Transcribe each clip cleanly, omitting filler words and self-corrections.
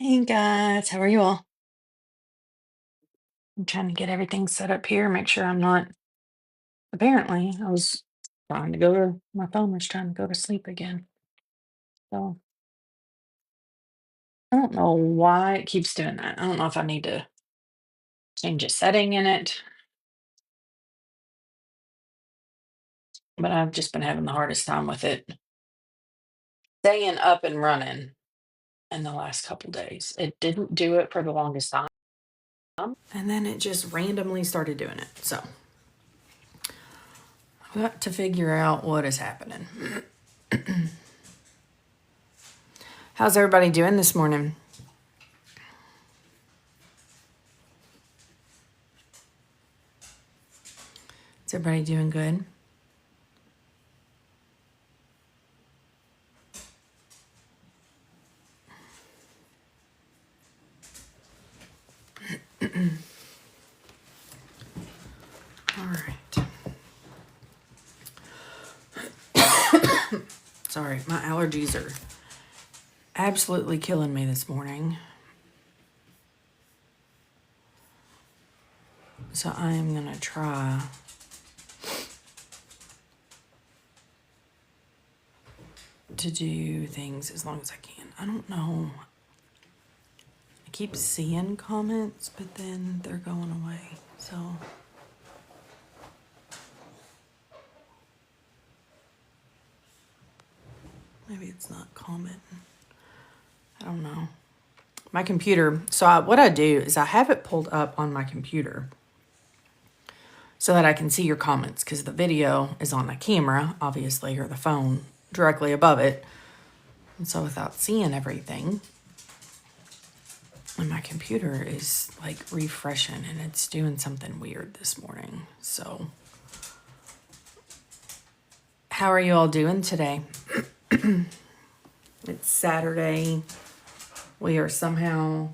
Hey guys, how are you all? I'm trying to get everything set up here, make sure I'm not. Apparently, I was trying to go to my phone was trying to go to sleep again. So I don't know why it keeps doing that. I don't know if I need to change a setting in it, but I've just been having the hardest time with it staying up and running in the last couple days. It didn't do it for the longest time, and then it just randomly started doing it. So I've got to figure out what is happening. How's everybody doing this morning? Is everybody doing good? All right. Sorry, my allergies are absolutely killing me this morning. So I am going to try to do things as long as I can. I don't know. I keep seeing comments, but then they're going away. So maybe it's not commenting. I don't know. My computer. So what I do is I have it pulled up on my computer so that I can see your comments, because the video is on the camera, obviously, or the phone directly above it. And so without seeing everything, and my computer is like refreshing and it's doing something weird this morning. So how are you all doing today? It's Saturday. We are somehow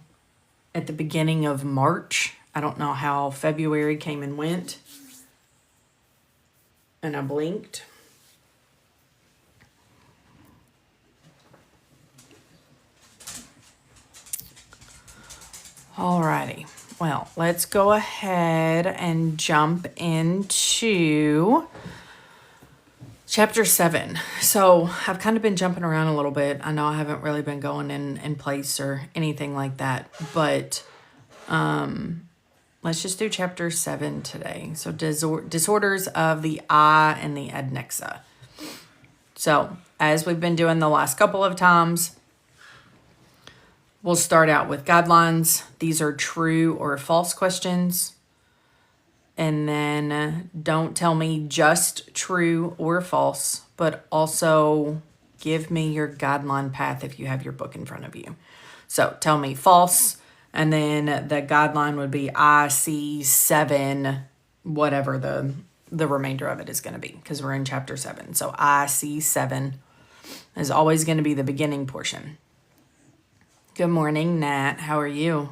at the beginning of March. I don't know how February came and went. And I blinked. Alrighty. Well, let's go ahead and jump into chapter 7. So I've kind of been jumping around a little bit. I know I haven't really been going in place or anything like that, but let's just do chapter 7 today. So disorders of the eye and the adnexa. So as we've been doing the last couple of times, we'll start out with guidelines. These are true or false questions. And then don't tell me just true or false, but also give me your guideline path if you have your book in front of you. So tell me false, and then the guideline would be IC7, whatever the remainder of it is going to be, because we're in chapter 7. So IC7 is always going to be the beginning portion. Good morning, Nat. How are you?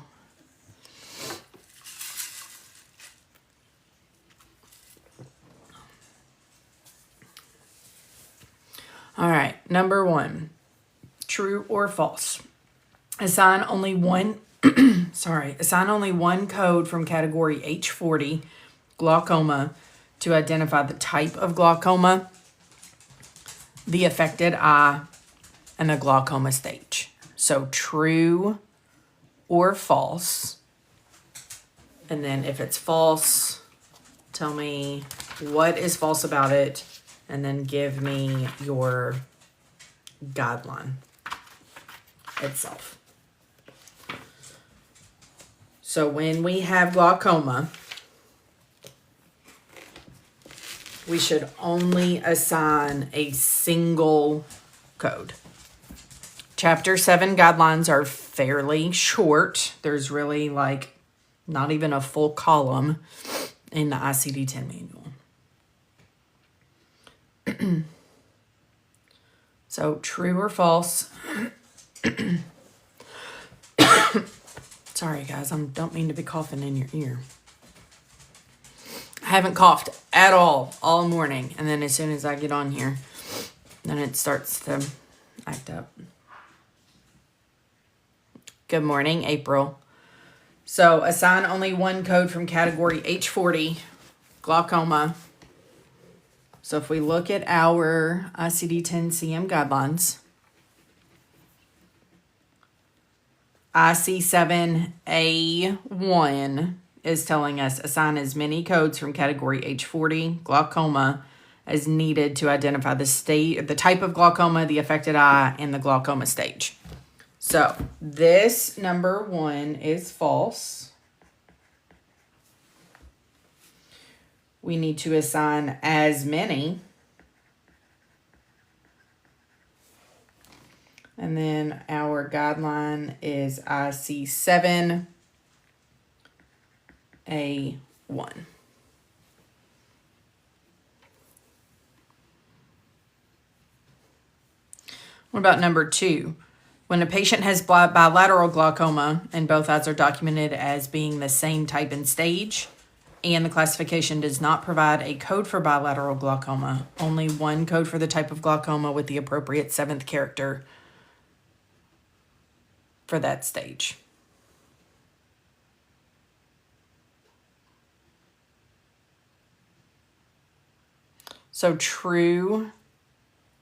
All right, number 1, true or false. Assign only one code from category H40, glaucoma, to identify the type of glaucoma, the affected eye, and the glaucoma stage. So true or false. And then if it's false, tell me what is false about it, and then give me your guideline itself. So when we have glaucoma, we should only assign a single code. Chapter 7 guidelines are fairly short. There's really like not even a full column in the ICD-10 manual. So true or false. Sorry guys, I don't mean to be coughing in your ear. I haven't coughed at all morning, and then as soon as I get on here, then it starts to act up. Good morning, April. So assign only one code from category H40, glaucoma. So if we look at our ICD-10-CM guidelines, IC7A1 is telling us assign as many codes from category H40, glaucoma, as needed to identify the type of glaucoma, the affected eye, and the glaucoma stage. So this number 1 is false. We need to assign as many. And then our guideline is IC7A1. What about number 2? When a patient has bilateral glaucoma and both eyes are documented as being the same type and stage, and the classification does not provide a code for bilateral glaucoma, only one code for the type of glaucoma with the appropriate 7th character for that stage. So true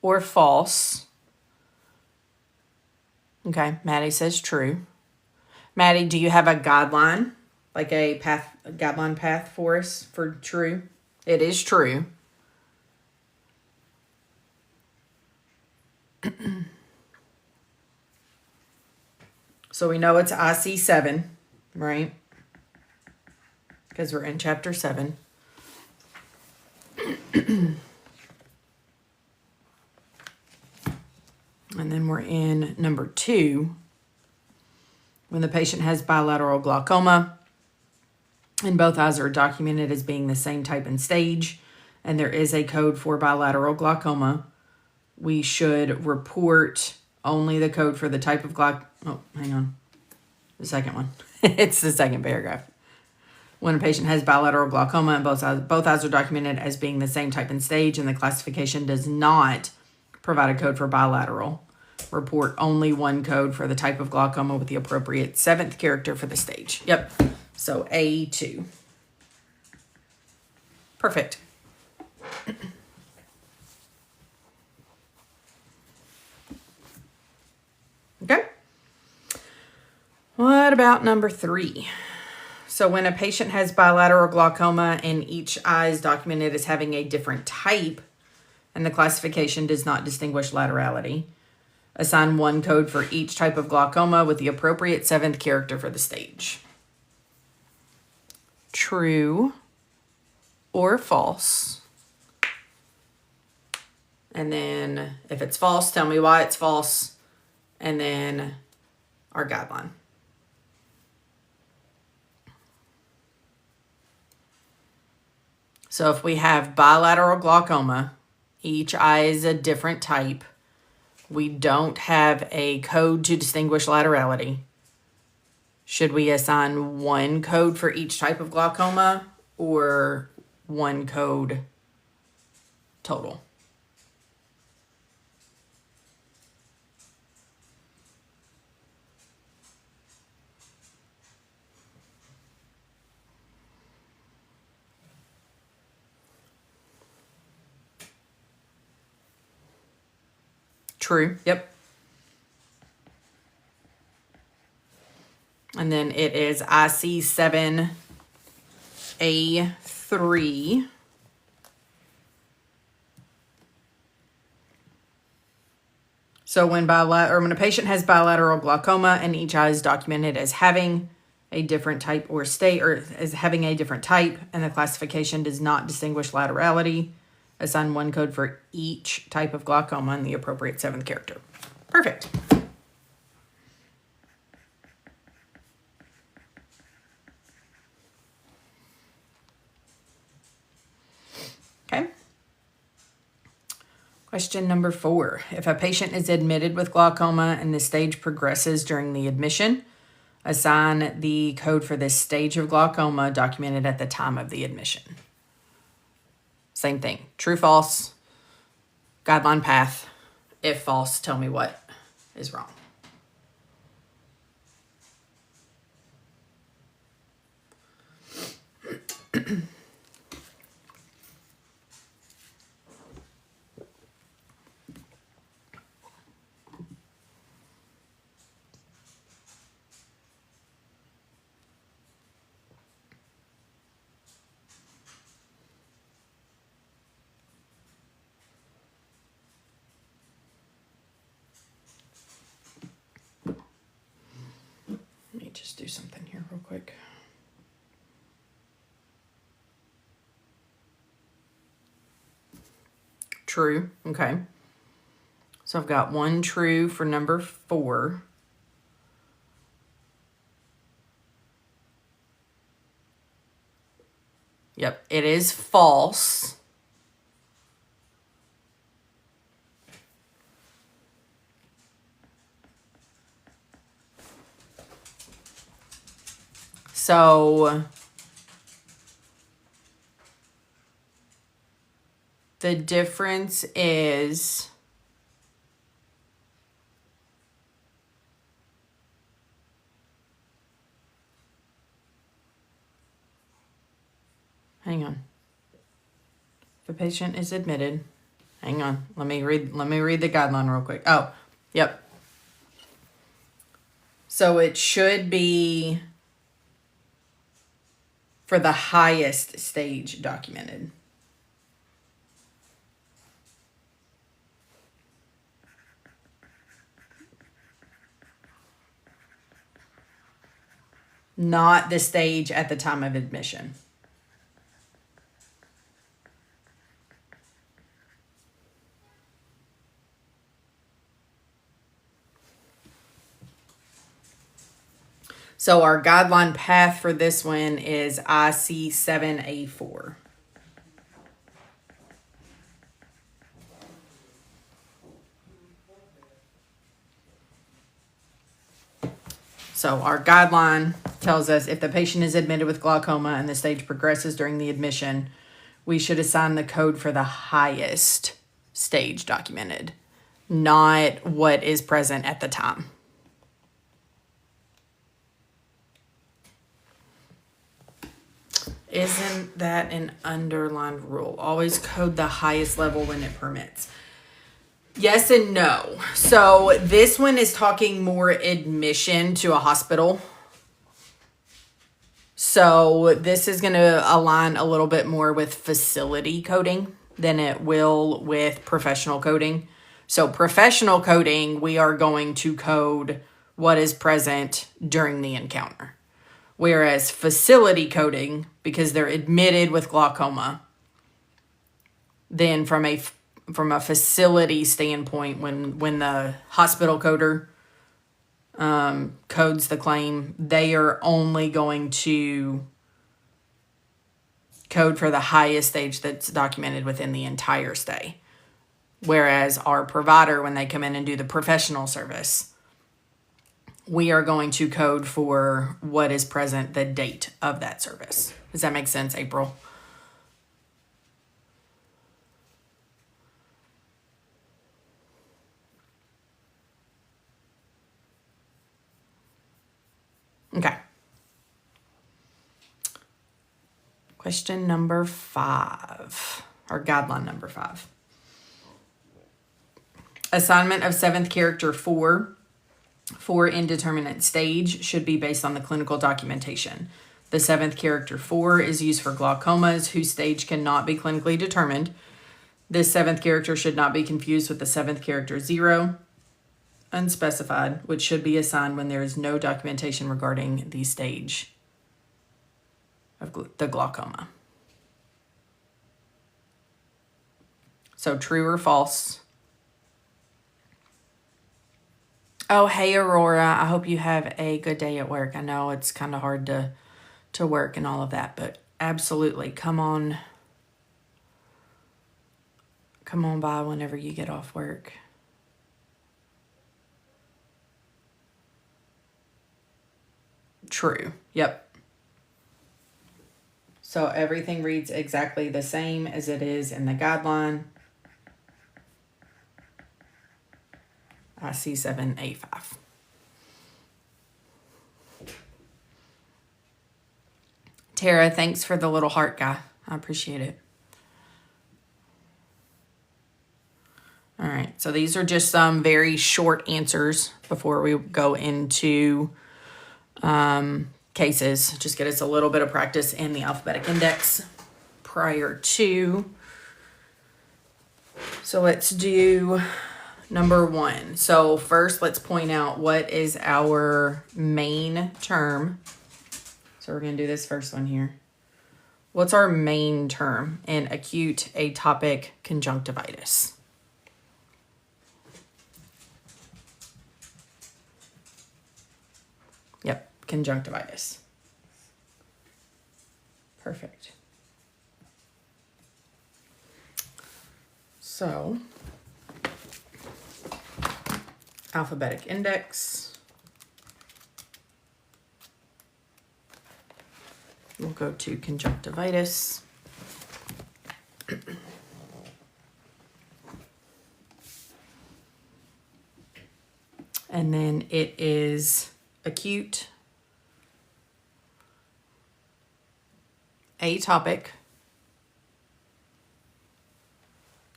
or false. Okay, Maddie says true. Maddie, do you have a guideline, like a guideline path for us for true? It is true. So we know it's IC7, right? Because we're in chapter 7. And then we're in number 2. When the patient has bilateral glaucoma and both eyes are documented as being the same type and stage, and there is a code for bilateral glaucoma, we should report only the code for the type of glaucoma. Oh, hang on. The second one. It's the second paragraph. When a patient has bilateral glaucoma and both eyes are documented as being the same type and stage, and the classification does not provide a code for bilateral, report only one code for the type of glaucoma with the appropriate 7th character for the stage. Yep. So A2. Perfect. Okay. What about number 3? So when a patient has bilateral glaucoma and each eye is documented as having a different type, and the classification does not distinguish laterality, assign one code for each type of glaucoma with the appropriate 7th character for the stage. True or false. And then if it's false, tell me why it's false. And then our guideline. So if we have bilateral glaucoma, each eye is a different type. We don't have a code to distinguish laterality. Should we assign one code for each type of glaucoma or one code total? True. Yep. And then it is IC7A3. So when a patient has bilateral glaucoma and each eye is documented as having a different type or state, or as having a different type, and the classification does not distinguish laterality, assign one code for each type of glaucoma and the appropriate 7th character. Perfect. Okay. Question number 4. If a patient is admitted with glaucoma and the stage progresses during the admission, assign the code for this stage of glaucoma documented at the time of the admission. Same thing. True, false, guideline path. If false, tell me what is wrong. Let me just do something here real quick. True. Okay. So I've got one true for number 4. Yep, it is false. So the difference is hang on. If a patient is admitted, hang on. Let me read the guideline real quick. Oh, yep. So it should be for the highest stage documented. Not the stage at the time of admission. So our guideline path for this one is IC 7A4. So our guideline tells us if the patient is admitted with glaucoma and the stage progresses during the admission, we should assign the code for the highest stage documented, not what is present at the time. Isn't that an underlined rule? Always code the highest level when it permits. Yes and no. So this one is talking more admission to a hospital. So this is going to align a little bit more with facility coding than it will with professional coding. So professional coding, we are going to code what is present during the encounter. Whereas facility coding, because they're admitted with glaucoma, then from a facility standpoint, when the hospital coder codes the claim, they are only going to code for the highest stage that's documented within the entire stay. Whereas our provider, when they come in and do the professional service, we are going to code for what is present the date of that service. Does that make sense, April? Okay. Question number 5, or guideline number 5. Assignment of 7th character 4 for indeterminate stage should be based on the clinical documentation. The 7th character 4 is used for glaucomas whose stage cannot be clinically determined. This 7th character should not be confused with the 7th character 0, unspecified, which should be assigned when there is no documentation regarding the stage of the glaucoma. So true or false? Oh, hey, Aurora. I hope you have a good day at work. I know it's kind of hard to work and all of that, but absolutely. Come on by whenever you get off work. True. Yep. So everything reads exactly the same as it is in the guideline. IC 7A5. Tara, thanks for the little heart guy. I appreciate it. All right, so these are just some very short answers before we go into cases. Just get us a little bit of practice in the alphabetic index prior to. So let's do number 1. So first, let's point out what is our main term. So we're going to do this first one here. What's our main term in acute atopic conjunctivitis? Yep, conjunctivitis. Perfect. So, alphabetic index. We'll go to conjunctivitis. And then it is acute, atopic,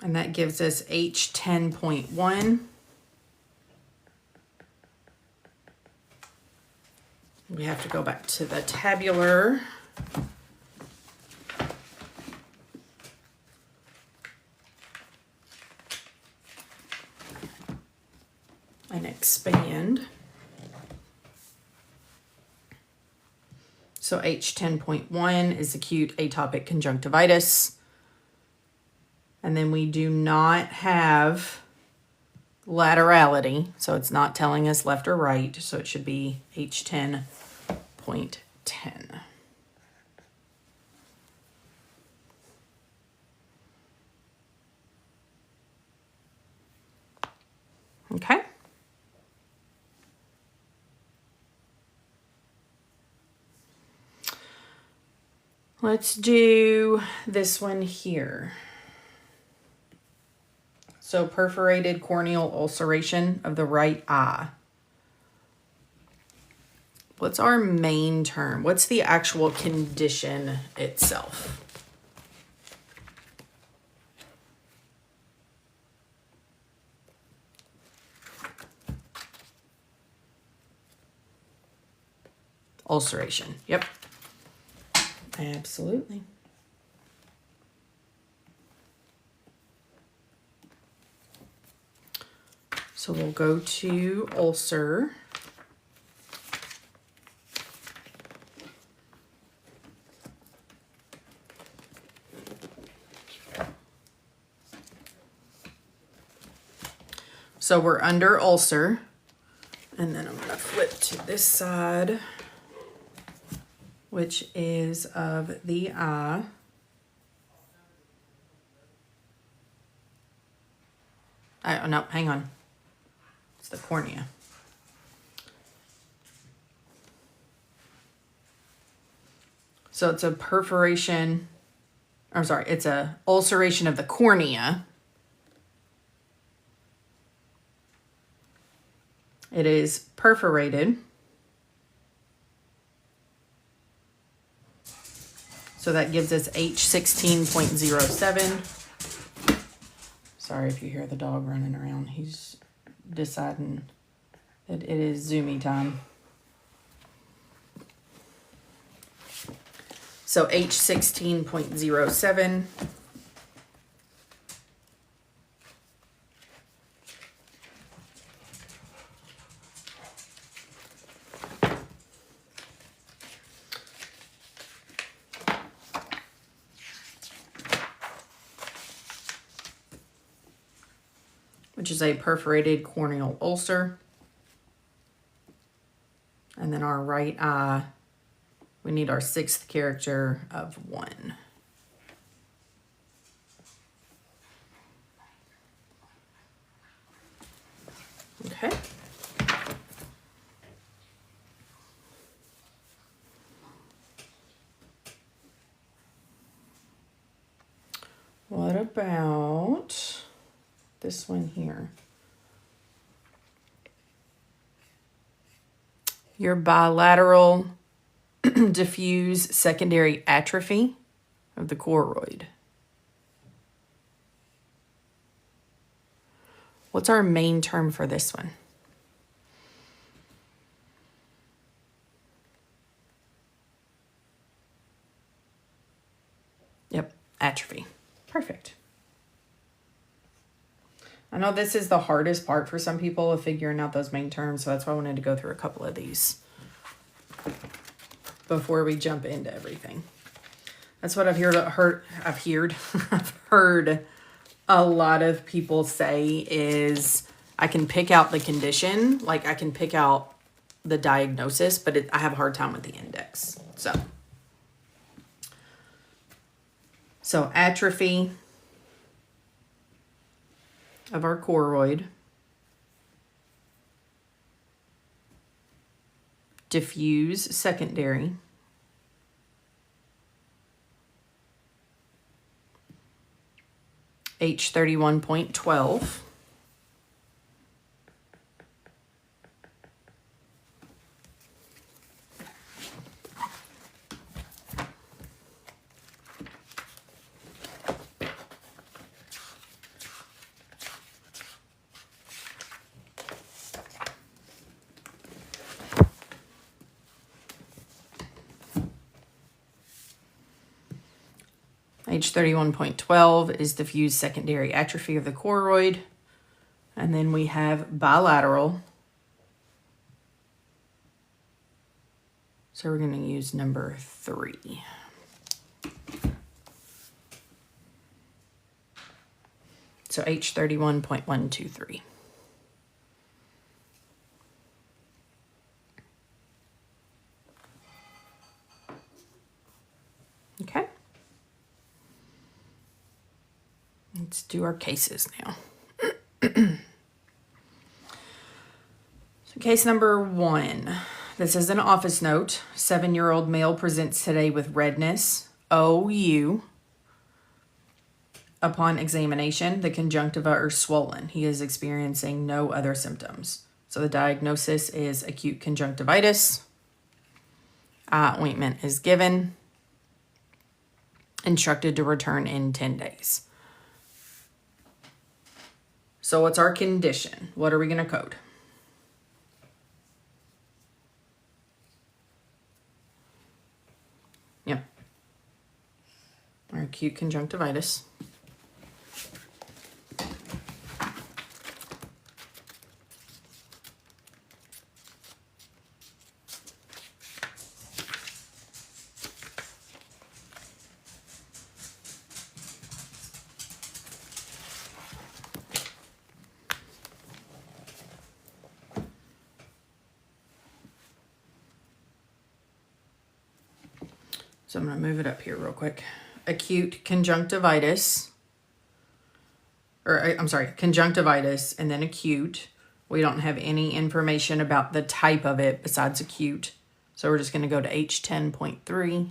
and that gives us H10.1. We have to go back to the tabular. And expand. So H10.1 is acute atopic conjunctivitis. And then we do not have laterality, so it's not telling us left or right, so it should be H10.10. Okay. Let's do this one here. So perforated corneal ulceration of the right eye. What's our main term? What's the actual condition itself? Ulceration. Yep. Absolutely. So we'll go to ulcer. So we're under ulcer. And then I'm going to flip to this side, which is of the eye. No, hang on. It's the cornea. So it's a perforation, I'm sorry, it's a ulceration of the cornea. It is perforated. So that gives us H16.07. Sorry if you hear the dog running around. He's deciding that it is zoomy time. So H16.07. Which is a perforated corneal ulcer. And then our right eye, we need our 6th character of 1. Okay. What about this one here? Your bilateral diffuse secondary atrophy of the choroid. What's our main term for this one? Yep, atrophy. Perfect. I know this is the hardest part for some people of figuring out those main terms, so that's why I wanted to go through a couple of these before we jump into everything. That's what I've heard a lot of people say is I can pick out the condition, like I can pick out the diagnosis, but I have a hard time with the index. So atrophy of our choroid, diffuse secondary, H31.12, H31.12 is diffuse secondary atrophy of the choroid. And then we have bilateral. So we're going to use number 3. So H31.123. Okay. Let's do our cases now. So case number 1. This is an office note. 7-year-old male presents today with redness, OU. Upon examination, the conjunctiva are swollen. He is experiencing no other symptoms. So the diagnosis is acute conjunctivitis. Eye ointment is given. Instructed to return in 10 days. So what's our condition? What are we going to code? Yeah. Our acute conjunctivitis. So I'm going to move it up here real quick. Acute conjunctivitis, conjunctivitis and then acute. We don't have any information about the type of it besides acute. So we're just going to go to H10.3.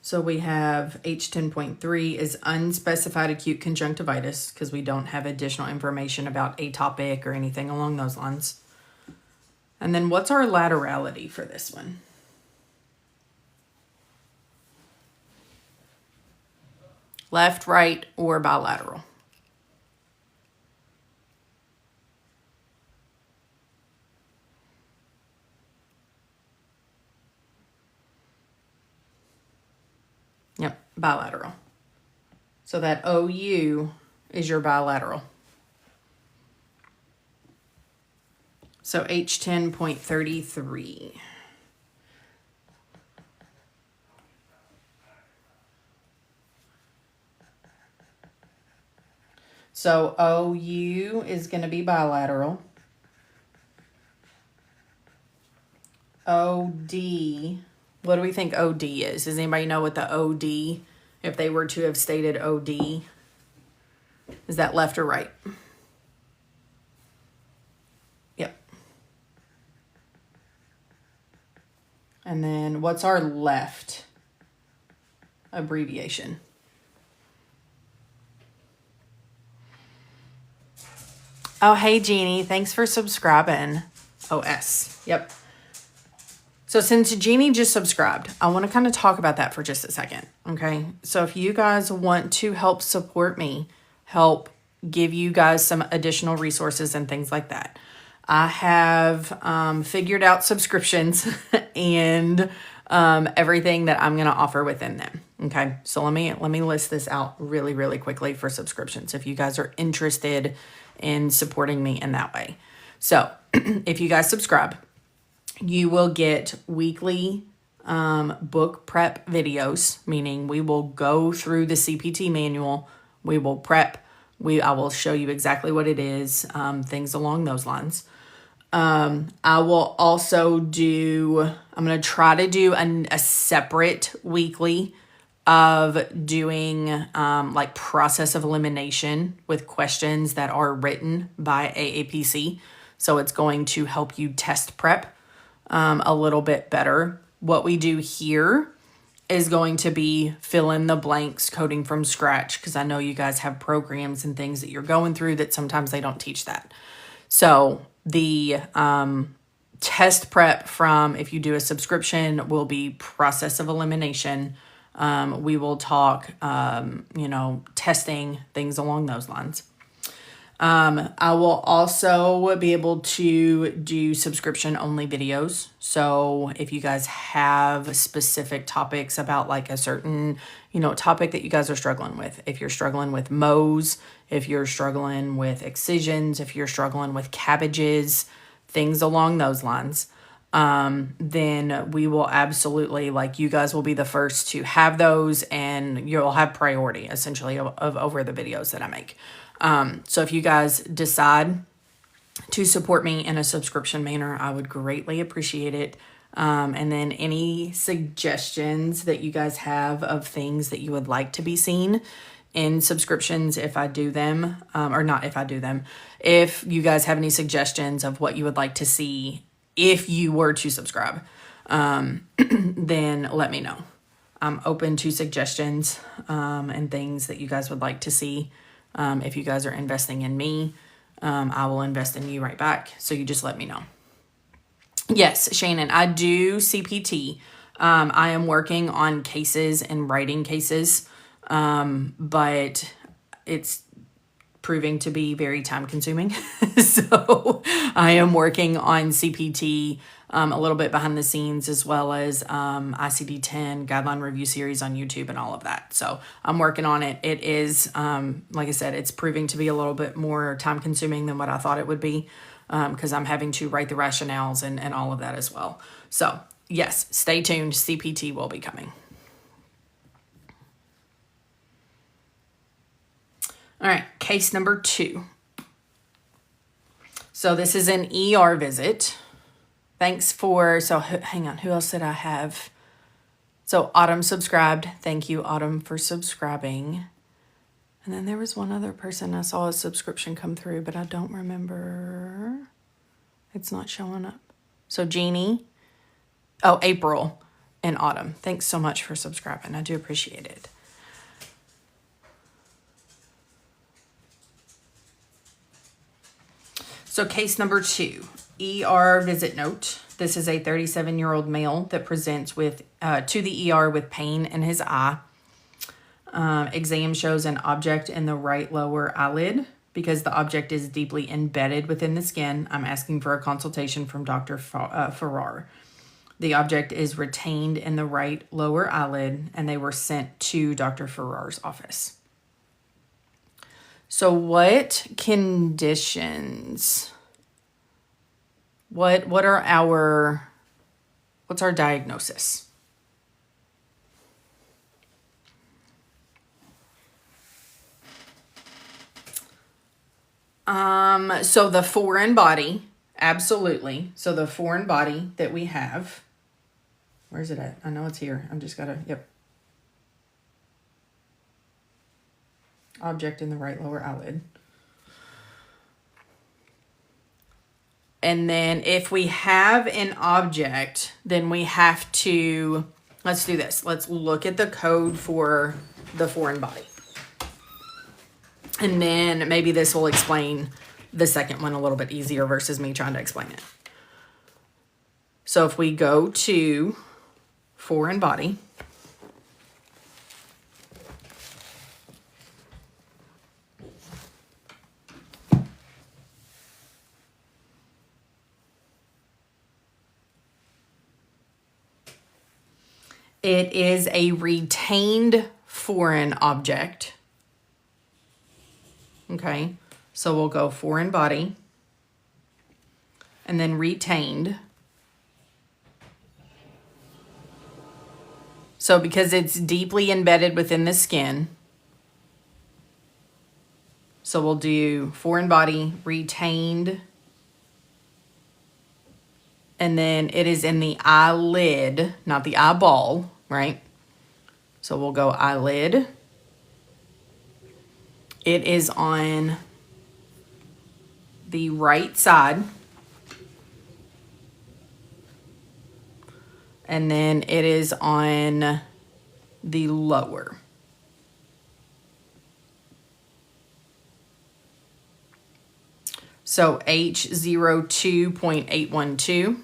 So we have H10.3 is unspecified acute conjunctivitis because we don't have additional information about atopic or anything along those lines. And then what's our laterality for this one? Left, right, or bilateral? Yep, bilateral. So that OU is your bilateral. So H10.33. So OU is going to be bilateral. OD, what do we think OD is? Does anybody know what the OD, if they were to have stated OD, is that left or right? Yep. And then what's our left abbreviation? Oh, hey, Jeannie. Thanks for subscribing. OS. Yep. So since Jeannie just subscribed, I want to kind of talk about that for just a second. Okay. So if you guys want to help support me, help give you guys some additional resources and things like that, I have figured out subscriptions and everything that I'm going to offer within them. Okay. So let me list this out really, really quickly for subscriptions if you guys are interested in supporting me in that way. So if you guys subscribe, you will get weekly book prep videos, meaning we will go through the CPT manual, we will prep, I will show you exactly what it is, things along those lines. I will also I'm going to try to do a separate weekly of doing like process of elimination with questions that are written by AAPC. So it's going to help you test prep a little bit better. What we do here is going to be fill in the blanks, coding from scratch, because I know you guys have programs and things that you're going through that sometimes they don't teach that. So the test prep from, if you do a subscription, will be process of elimination. We will talk, testing, things along those lines. I will also be able to do subscription only videos. So if you guys have specific topics about like a certain, topic that you guys are struggling with, if you're struggling with Mohs, if you're struggling with excisions, if you're struggling with cabbages, things along those lines, then we will absolutely, like, you guys will be the first to have those and you'll have priority essentially of over the videos that I make. So if you guys decide to support me in a subscription manner, I would greatly appreciate it. And then any suggestions that you guys have of things that you would like to be seen in subscriptions, if I do them, or not if I do them, if you guys have any suggestions of what you would like to see if you were to subscribe, then let me know. I'm open to suggestions and things that you guys would like to see. If you guys are investing in me, I will invest in you right back. So you just let me know. Yes, Shannon, I do CPT. I am working on cases and writing cases, but it's proving to be very time consuming. So I am working on CPT a little bit behind the scenes, as well as ICD-10 guideline review series on YouTube and all of that. So I'm working on it. It is, like I said, it's proving to be a little bit more time consuming than what I thought it would be, because I'm having to write the rationales and all of that as well. So yes, stay tuned. CPT will be coming. All right, case number 2. So this is an ER visit. Hang on, who else did I have? So Autumn subscribed. Thank you, Autumn, for subscribing. And then there was one other person I saw a subscription come through, but I don't remember. It's not showing up. So Jeannie, April and Autumn. Thanks so much for subscribing. I do appreciate it. So case number 2, ER visit note. This is a 37-year-old male that presents to the ER with pain in his eye. Exam shows an object in the right lower eyelid. Because the object is deeply embedded within the skin, I'm asking for a consultation from Dr. Farrar. The object is retained in the right lower eyelid, and they were sent to Dr. Farrar's office. So what conditions, what's our diagnosis? So the foreign body, absolutely. So the foreign body that we have, where's it at? I know it's here. Yep. Object in the right lower eyelid. And then if we have an object, then we have to, let's do this. Let's look at the code for the foreign body. And then maybe this will explain the second one a little bit easier versus me trying to explain it. So if we go to foreign body, it is a retained foreign object. Okay, so we'll go foreign body and then retained. So because it's deeply embedded within the skin, so we'll do foreign body, retained, and then it is in the eyelid, not the eyeball, right? So we'll go eyelid. It is on the right side. And then it is on the lower. So H02.812.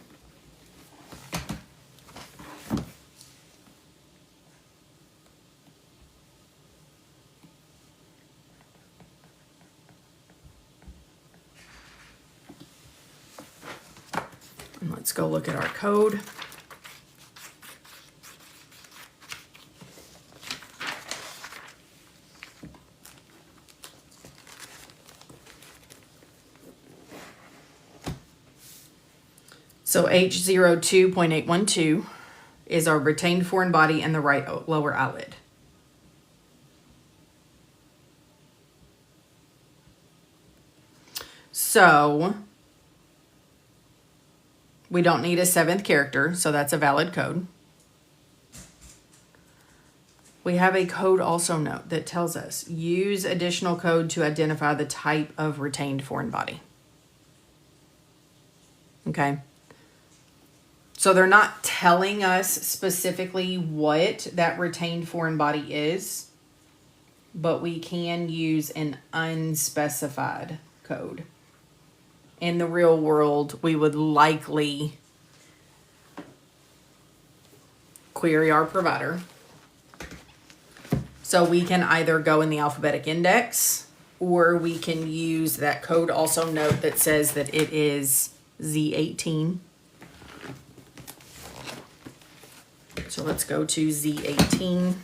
And let's go look at our code. So H02.812 is our retained foreign body and the right lower eyelid. So we don't need a 7th character, so that's a valid code. We have a code also note that tells us use additional code to identify the type of retained foreign body. Okay. So they're not telling us specifically what that retained foreign body is, but we can use an unspecified code. In the real world, we would likely query our provider. So we can either go in the alphabetic index, or we can use that code also note that says that it is Z18. So let's go to Z18.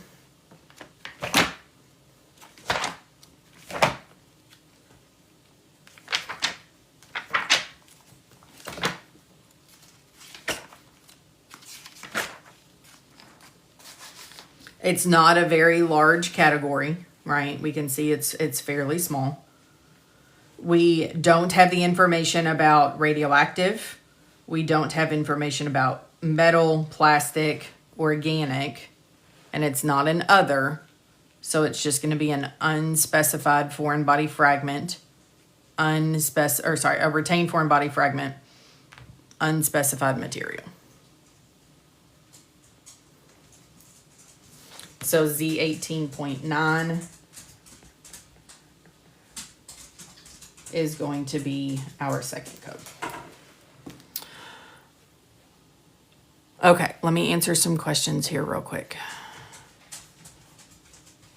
It's not a very large category, right? We can see it's fairly small. We don't have the information about radioactive. We don't have information about metal, plastic, organic, and it's not an other, so it's just going to be an unspecified foreign body fragment, a retained foreign body fragment, unspecified material. So Z18.9 is going to be our second code. Okay, let me answer some questions here real quick.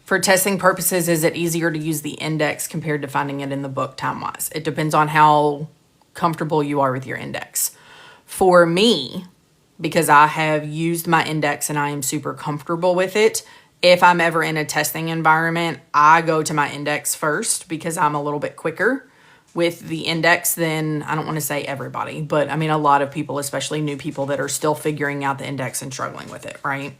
For testing purposes, is it easier to use the index compared to finding it in the book time-wise? It depends on how comfortable you are with your index. For me, because I have used my index and I am super comfortable with it, if I'm ever in a testing environment, I go to my index first because I'm a little bit quicker with the index than, I don't want to say everybody, but I mean a lot of people, especially new people that are still figuring out the index and struggling with it, right?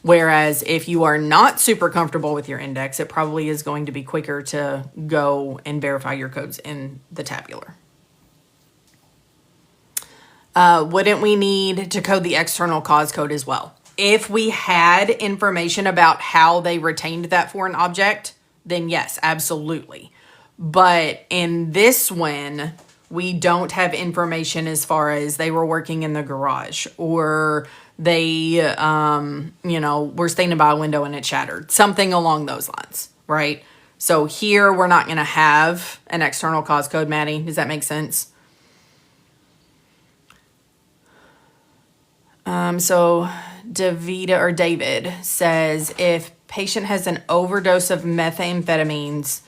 Whereas if you are not super comfortable with your index, it probably is going to be quicker to go and verify your codes in the tabular. Wouldn't we need to code the external cause code as well? If we had information about how they retained that foreign object, then yes, absolutely. But in this one, We don't have information as far as they were working in the garage or they, were standing by a window and it shattered. Something along those lines, right? So here we're not going to have an external cause code, Maddie. Does that make sense? So David says, if patient has an overdose of methamphetamines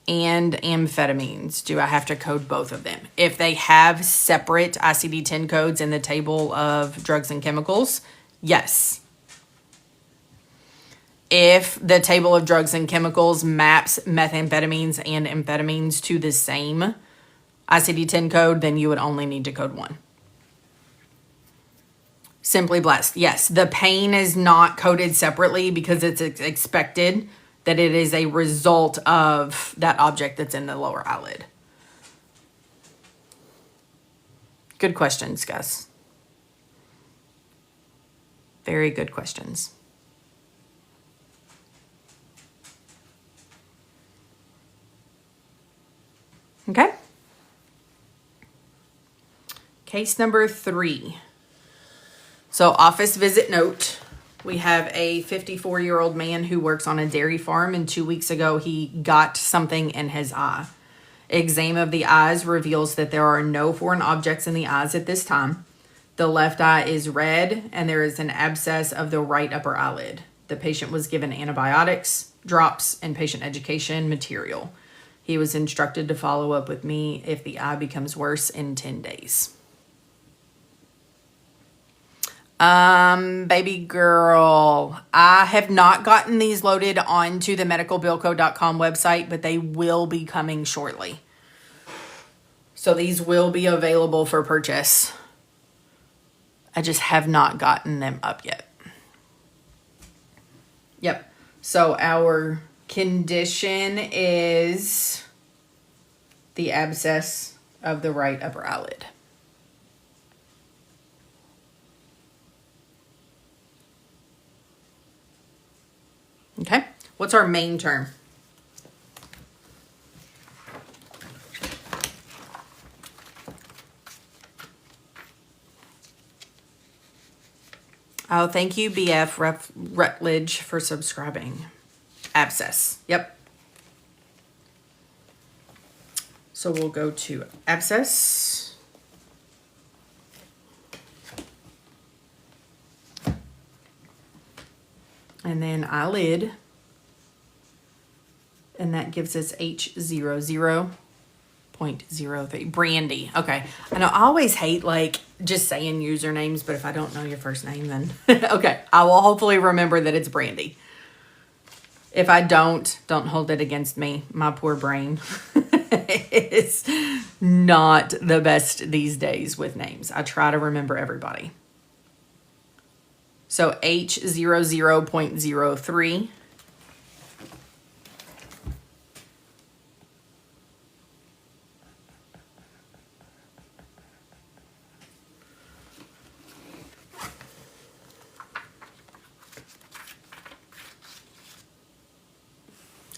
and amphetamines, do I have to code both of them? If they have separate ICD-10 codes in the table of drugs and chemicals, yes. If the table of drugs and chemicals maps methamphetamines and amphetamines to the same ICD-10 code, then you would only need to code one. Simply Blessed. Yes, the pain is not coded separately because it's expected that it is a result of that object that's in the lower eyelid. Good questions, Gus. Very good questions. Okay. Case number 3. So office visit note. We have a 54-year-old man who works on a dairy farm, and 2 weeks ago he got something in his eye. Exam of the eyes reveals that there are no foreign objects in the eyes at this time. The left eye is red, and there is an abscess of the right upper eyelid. The patient was given antibiotics, drops, and patient education material. He was instructed to follow up with me if the eye becomes worse in 10 days. Baby girl, I have not gotten these loaded onto the medicalbillcode.com website, but they will be coming shortly. So these will be available for purchase. I just have not gotten them up yet. Yep. So our condition is the abscess of the right upper eyelid. Okay, what's our main term? Oh, thank you, BF Rutledge, for subscribing. Abscess, yep. So we'll go to abscess. And then eyelid. And that gives us H00.03. Brandy. Okay. I know I always hate just saying usernames, but if I don't know your first name, then okay. I will hopefully remember that it's Brandy. If I don't hold it against me. My poor brain is not the best these days with names. I try to remember everybody. So H00.03.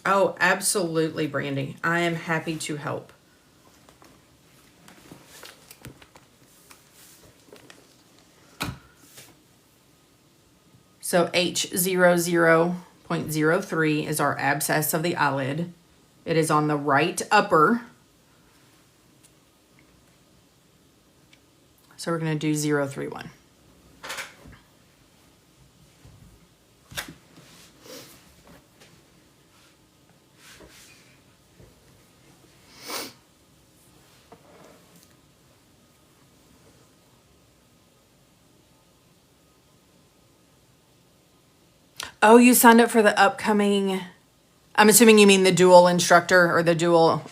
Oh, absolutely, Brandy. I am happy to help. So H00.03 is our abscess of the eyelid. It is on the right upper. So we're going to do 031. Oh, you signed up for the upcoming, I'm assuming you mean the dual instructor or the dual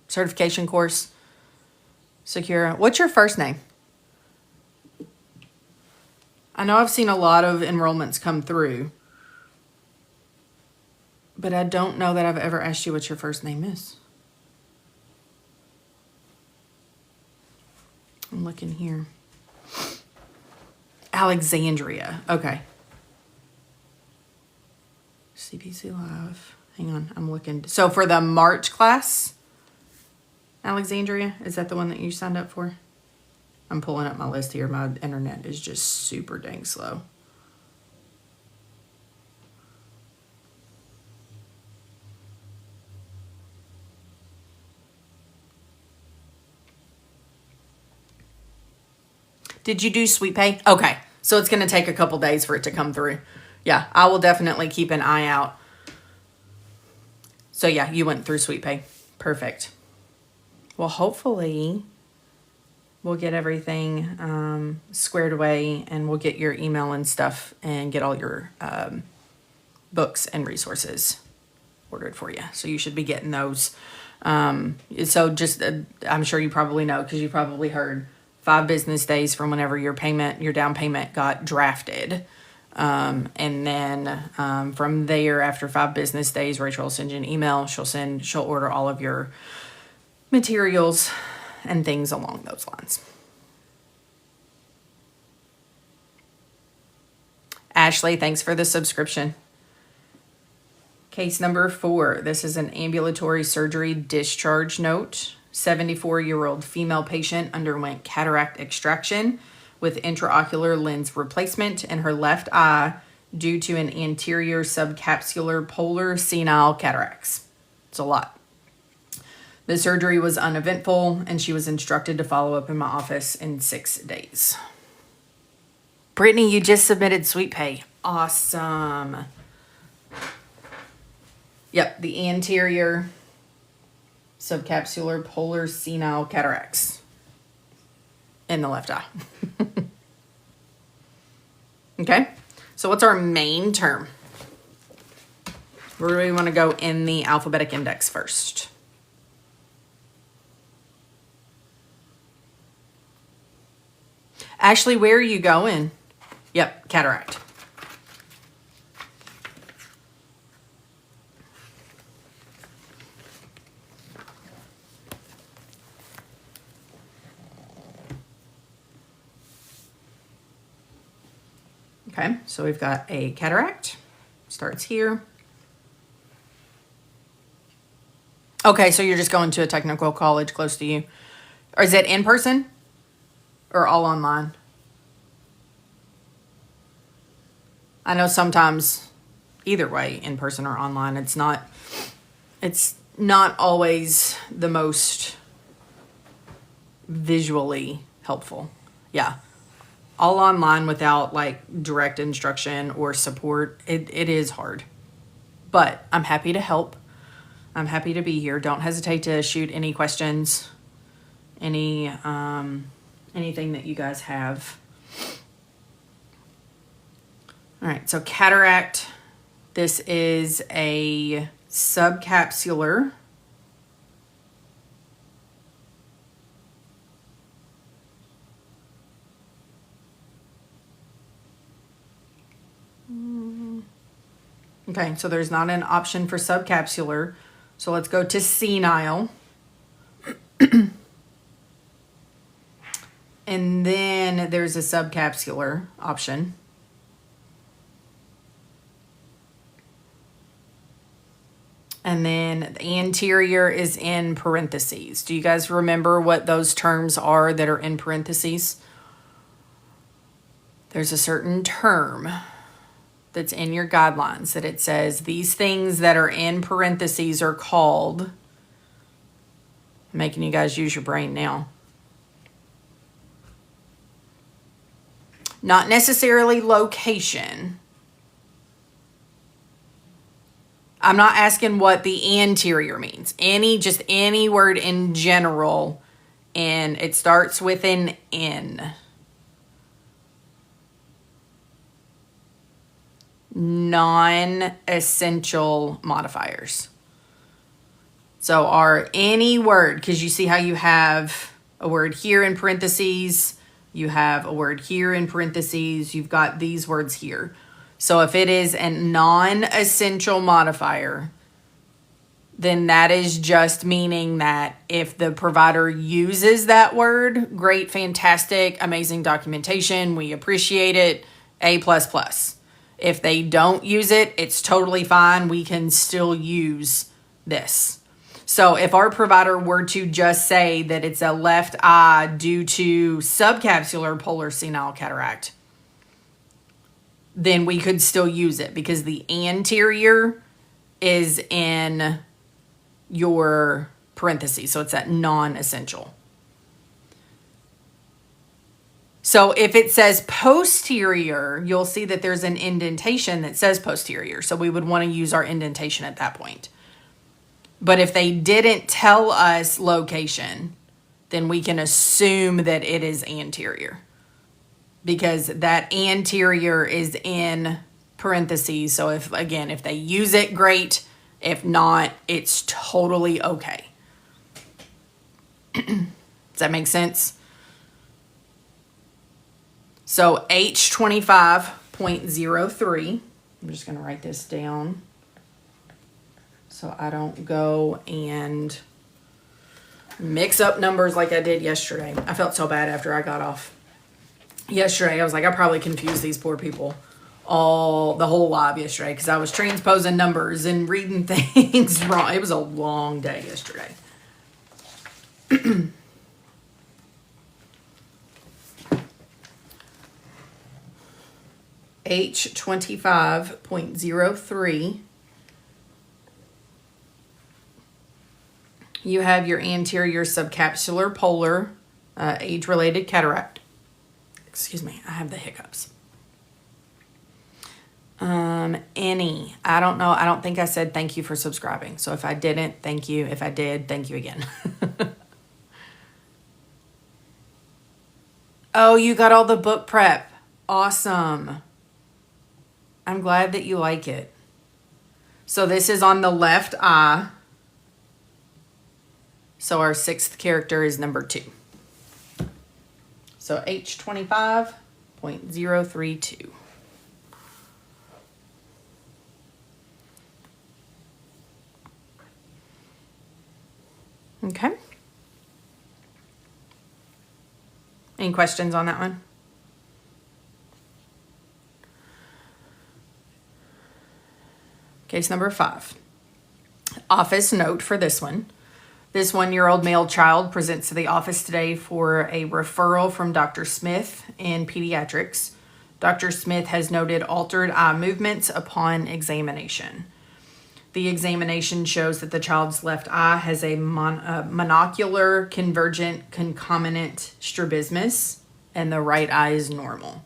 certification course. Secura. What's your first name? I know I've seen a lot of enrollments come through, but I don't know that I've ever asked you what your first name is. I'm looking here. Alexandria. Okay. CPC Live. Hang on, I'm looking. So for the March class, Alexandria, is that the one that you signed up for? I'm pulling up my list here. My internet is just super dang slow. Did you do SweetPay? Okay, so it's going to take a couple days for it to come through. Yeah, I will definitely keep an eye out. So yeah, you went through SweetPay. Perfect. Well, hopefully we'll get everything squared away, and we'll get your email and stuff and get all your books and resources ordered for you. So you should be getting those. So just, I'm sure you probably know, because you probably heard 5 business days from whenever your down payment got drafted. And then from there, after 5 business days, Rachel will send you an email. She'll order all of your materials and things along those lines. Ashley, thanks for the subscription. Case number 4. This is an ambulatory surgery discharge note. 74-year-old female patient underwent cataract extraction with intraocular lens replacement in her left eye due to an anterior subcapsular polar senile cataracts. It's a lot. The surgery was uneventful, and she was instructed to follow up in my office in 6 days. Brittany, you just submitted SweetPay. Awesome. Yep, the anterior subcapsular polar senile cataracts in the left eye. Okay, so what's our main term? Where do we want to go in the alphabetic index first? Ashley, where are you going? Yep, cataract. Okay, so we've got a cataract. Starts here. Okay, so you're just going to a technical college close to you. Or is it in person or all online? I know sometimes either way, in person or online, it's not always the most visually helpful. Yeah. All online without like direct instruction or support, it is hard. But I'm happy to help. I'm happy to be here. Don't hesitate to shoot any questions, anything that you guys have. All right, so cataract, this is a subcapsular okay, so there's not an option for subcapsular. So let's go to senile. And then there's a subcapsular option. And then the anterior is in parentheses. Do you guys remember what those terms are that are in parentheses? There's a certain term that's in your guidelines that it says these things that are in parentheses are called. I'm making you guys use your brain now. Not necessarily location. I'm not asking what the anterior means. Just any word in general, and it starts with an N. Non-essential modifiers. So are any word, because you see how you have a word here in parentheses, you have a word here in parentheses, you've got these words here. So if it is a non-essential modifier, then that is just meaning that if the provider uses that word, great, fantastic, amazing documentation, we appreciate it, A++. If they don't use it, it's totally fine. We can still use this. So if our provider were to just say that it's a left eye due to subcapsular polar senile cataract, then we could still use it because the anterior is in your parentheses. So it's that non-essential. So if it says posterior, you'll see that there's an indentation that says posterior. So we would want to use our indentation at that point. But if they didn't tell us location, then we can assume that it is anterior. Because that anterior is in parentheses. So if they use it, great. If not, it's totally okay. Does that make sense? So H25.03, I'm just going to write this down so I don't go and mix up numbers like I did yesterday. I felt so bad after I got off yesterday. I was like, I probably confused these poor people the whole live yesterday because I was transposing numbers and reading things wrong. It was a long day yesterday. H25.03. You have your anterior subcapsular polar age-related cataract. Excuse me, I have the hiccups. Any. I don't know. I don't think I said thank you for subscribing. So if I didn't, thank you. If I did, thank you again. Oh, you got all the book prep. Awesome. I'm glad that you like it. So this is on the left eye. So our sixth character is number 2. So H25.032. Okay. Any questions on that one? Case number 5. Office note for this one. This 1-year-old male child presents to the office today for a referral from Dr. Smith in pediatrics. Dr. Smith has noted altered eye movements upon examination. The examination shows that the child's left eye has a monocular convergent concomitant strabismus and the right eye is normal.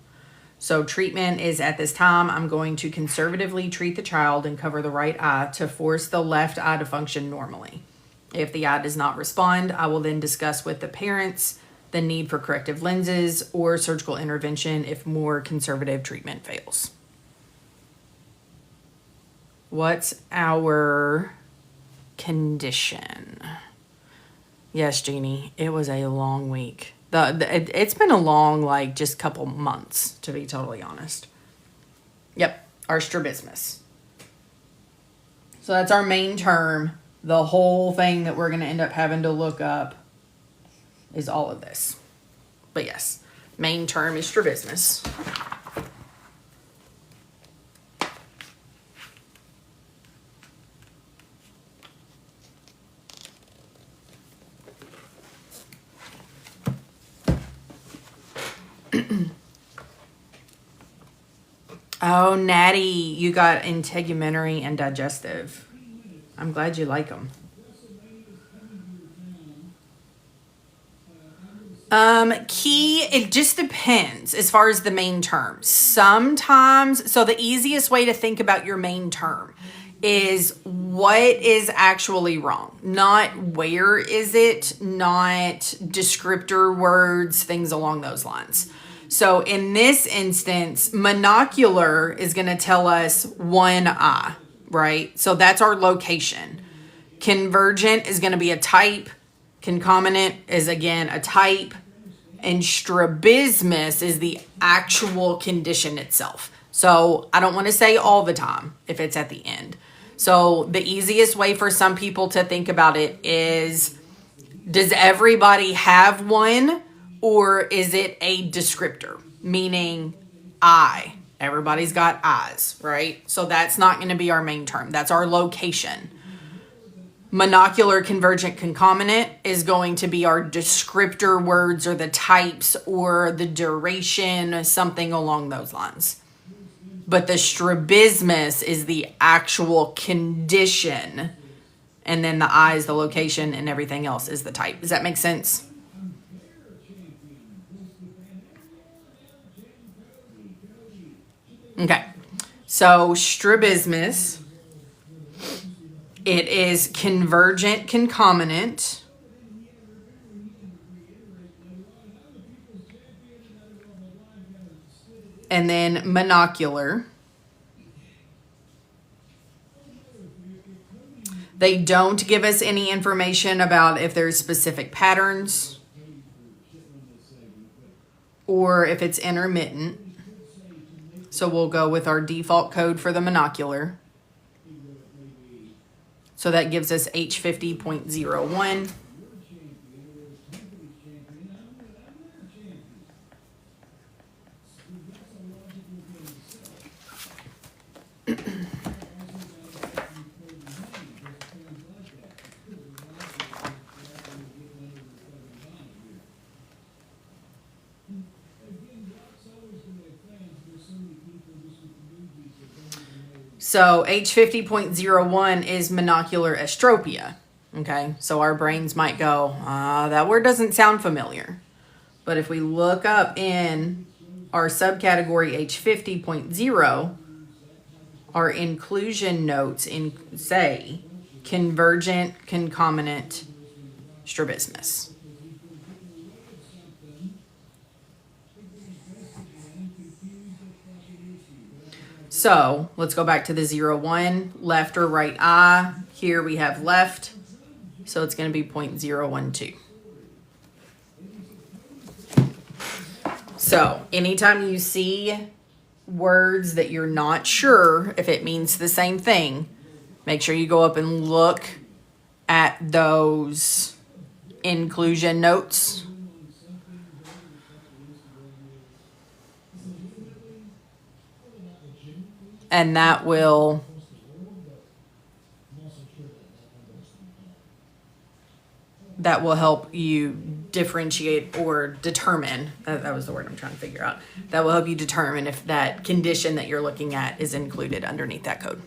So treatment is at this time, I'm going to conservatively treat the child and cover the right eye to force the left eye to function normally. If the eye does not respond, I will then discuss with the parents the need for corrective lenses or surgical intervention if more conservative treatment fails. What's our condition? Yes, Jeannie, it was a long week. It's been a long, just couple months, to be totally honest. Yep, our strabismus. So that's our main term. The whole thing that we're going to end up having to look up is all of this. But yes, main term is strabismus. Oh, Natty, you got integumentary and digestive. I'm glad you like them. Key, it just depends as far as the main term. Sometimes, so the easiest way to think about your main term is what is actually wrong. Not where is it, not descriptor words, things along those lines. So in this instance, monocular is going to tell us one eye, right? So that's our location. Convergent is going to be a type. Concomitant is, again, a type. And strabismus is the actual condition itself. So I don't want to say all the time if it's at the end. So the easiest way for some people to think about it is, does everybody have one? Or is it a descriptor, meaning eye? Everybody's got eyes, right? So that's not going to be our main term. That's our location. Monocular convergent concomitant is going to be our descriptor words or the types or the duration, something along those lines. But the strabismus is the actual condition. And then the I is the location and everything else is the type. Does that make sense? Okay. So strabismus, it is convergent concomitant. And then monocular. They don't give us any information about if there's specific patterns or if it's intermittent. So we'll go with our default code for the monocular. So that gives us H50.01. So H50.01 is monocular estropia. Okay, so our brains might go, that word doesn't sound familiar. But if we look up in our subcategory H50.0, our inclusion notes say convergent concomitant strabismus. So let's go back to the 0, 1, left or right eye. Here we have left, so it's going to be 0.012. So anytime you see words that you're not sure if it means the same thing, make sure you go up and look at those inclusion notes. And that will help you differentiate or determine, that was the word I'm trying to figure out. That will help you determine if that condition that you're looking at is included underneath that code.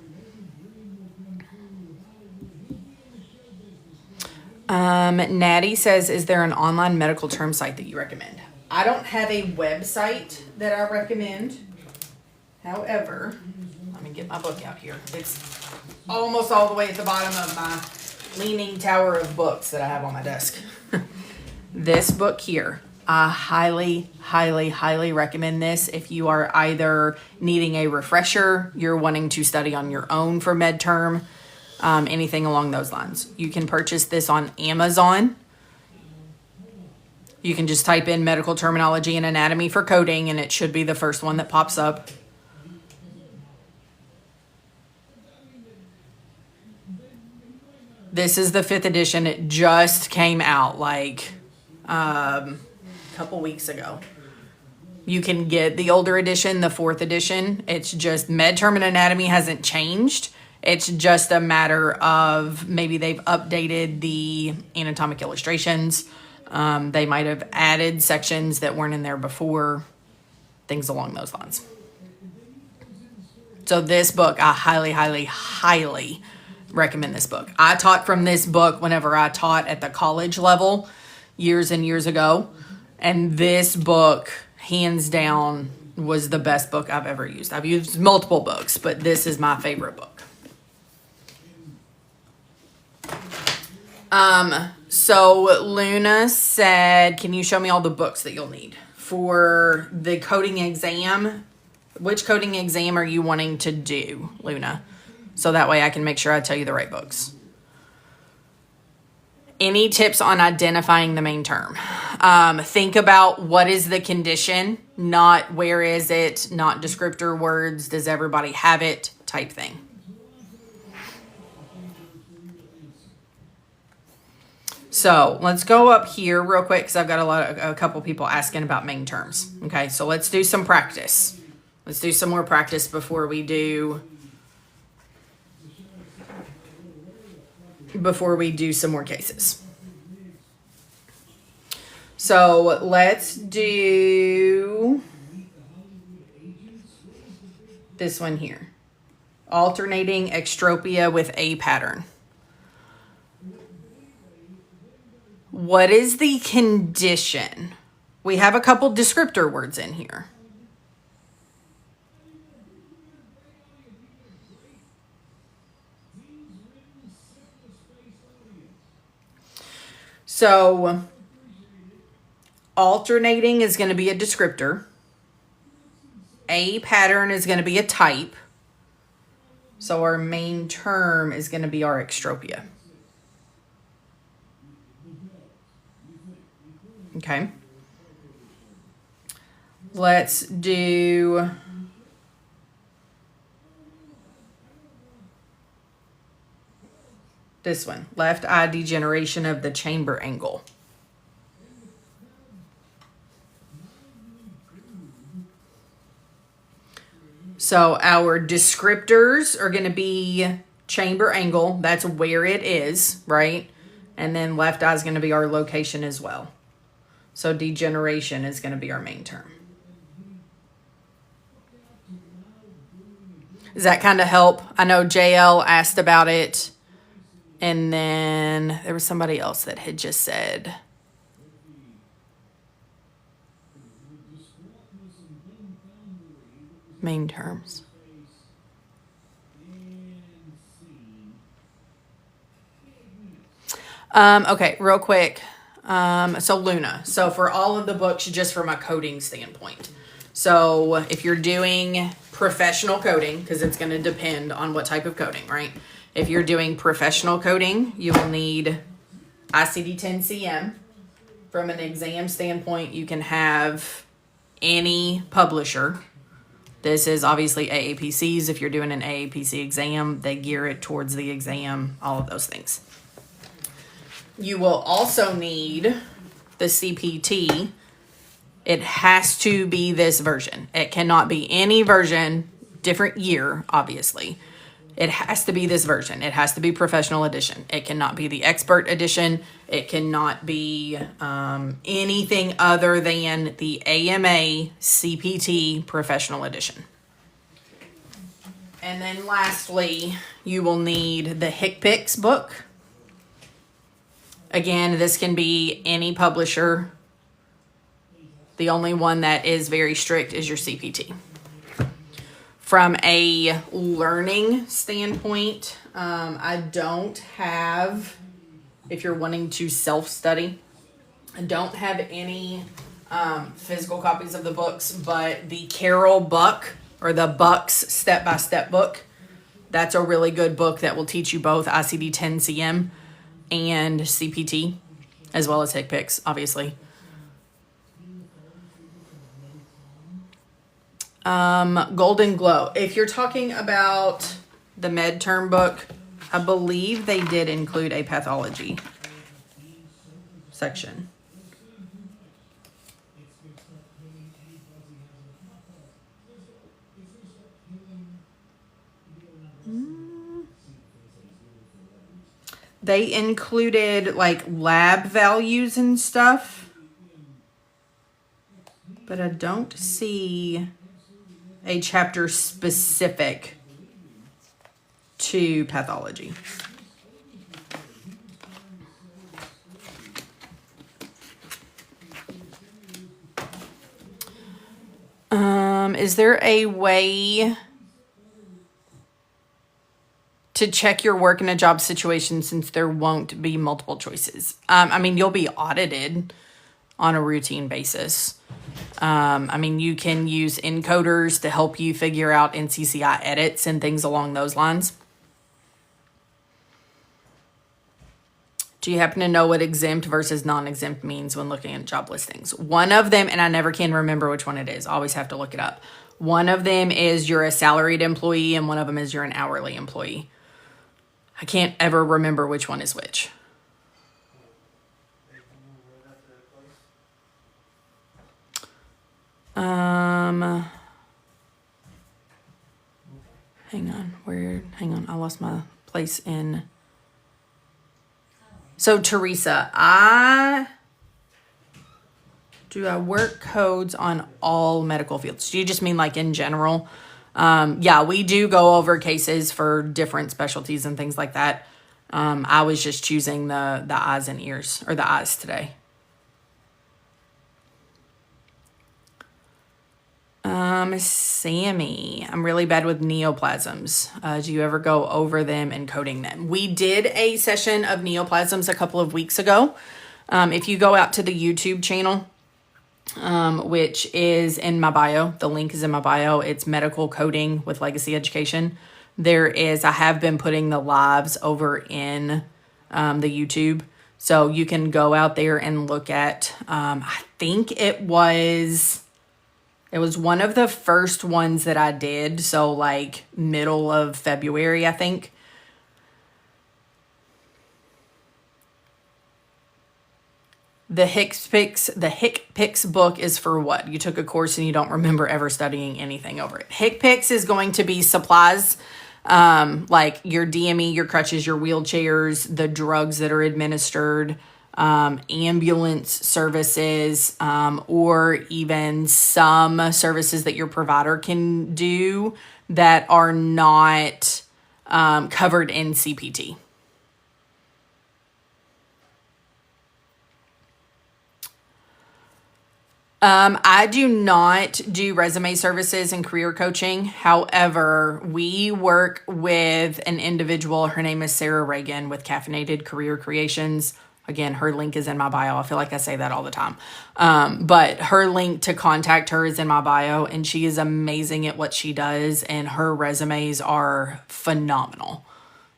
Natty says, is there an online medical term site that you recommend? I don't have a website that I recommend. However, let me get my book out here. It's almost all the way at the bottom of my leaning tower of books that I have on my desk. This book here, I highly, highly, highly recommend this if you are either needing a refresher, you're wanting to study on your own for midterm, anything along those lines. You can purchase this on Amazon. You can just type in medical terminology and anatomy for coding, and it should be the first one that pops up. This is the 5th edition. It just came out like a couple weeks ago. You can get the older edition, the 4th edition. It's just MedTerm and anatomy hasn't changed. It's just a matter of maybe they've updated the anatomic illustrations. They might have added sections that weren't in there before, things along those lines. So this book, I highly, highly, highly recommend this book. I taught from this book whenever I taught at the college level years and years ago. And this book, hands down, was the best book I've ever used. I've used multiple books, but this is my favorite book. So Luna said, can you show me all the books that you'll need for the coding exam? Which coding exam are you wanting to do, Luna? So that way I can make sure I tell you the right books. Any tips on identifying the main term? Think about what is the condition, not where is it, not descriptor words, does everybody have it type thing. So let's go up here real quick because I've got a couple people asking about main terms. Okay, so let's do some practice. Let's do some more practice before we do before we do some more cases. So let's do this one here. Alternating extropia with A pattern. What is the condition? We have a couple descriptor words in here. So alternating is going to be a descriptor. A pattern is going to be a type. So our main term is going to be our extropia. Okay. Let's do this one. Left eye degeneration of the chamber angle. So our descriptors are going to be chamber angle. That's where it is, right? And then left eye is going to be our location as well. So degeneration is going to be our main term. Does that kind of help? I know JL asked about it. And then there was somebody else that had just said. Main terms. Okay, real quick. So Luna. So for all of the books, just from a coding standpoint. So if you're doing professional coding, because it's going to depend on what type of coding, right? If you're doing professional coding, you will need ICD-10-CM. From an exam standpoint, you can have any publisher. This is obviously AAPCs. If you're doing an AAPC exam, they gear it towards the exam, all of those things. You will also need the CPT. It has to be this version. It cannot be any version, different year, obviously. It has to be this version. It has to be professional edition. It cannot be the expert edition. It cannot be anything other than the AMA CPT professional edition. And then lastly, you will need the HCPCS book. Again, this can be any publisher. The only one that is very strict is your CPT. From a learning standpoint, I don't have, if you're wanting to self-study, I don't have any physical copies of the books, but the Carol Buck, or the Bucks step-by-step book, that's a really good book that will teach you both ICD-10-CM and CPT, as well as HCPCS, obviously. Golden Glow. If you're talking about the MedTerm book, I believe they did include a pathology section. They included like lab values and stuff, but I don't see a chapter specific to pathology. Is there a way to check your work in a job situation since there won't be multiple choices? I mean, you'll be audited on a routine basis. I mean, you can use encoders to help you figure out NCCI edits and things along those lines. Do you happen to know what exempt versus non-exempt means when looking at job listings? One of them, and I never can remember which one it is. I always have to look it up. One of them is you're a salaried employee, and one of them is you're an hourly employee. I can't ever remember which one is which. Hang on, I lost my place in So Teresa, do I work codes on all medical fields? Do you just mean like in general? Yeah, we do go over cases for different specialties and things like that. I was just choosing the eyes and ears, or the eyes today. Sammy, I'm really bad with neoplasms. Do you ever go over them and coding them? We did a session of neoplasms a couple of weeks ago. If you go out to the YouTube channel, which is in my bio, the link is in my bio. It's medical coding with Legacy Education. I have been putting the lives over in the YouTube. So you can go out there and look at, I think it was one of the first ones that I did. So like middle of February, I think. The HCPCS book is for what? You took a course and you don't remember ever studying anything over it. HCPCS is going to be supplies, like your DME, your crutches, your wheelchairs, the drugs that are administered, ambulance services, or even some services that your provider can do that are not covered in CPT. I do not do resume services and career coaching. However, we work with an individual. Her name is Sarah Reagan with Caffeinated Career Creations. Again, her link is in my bio. I feel like I say that all the time. But her link to contact her is in my bio, and she is amazing at what she does, and her resumes are phenomenal.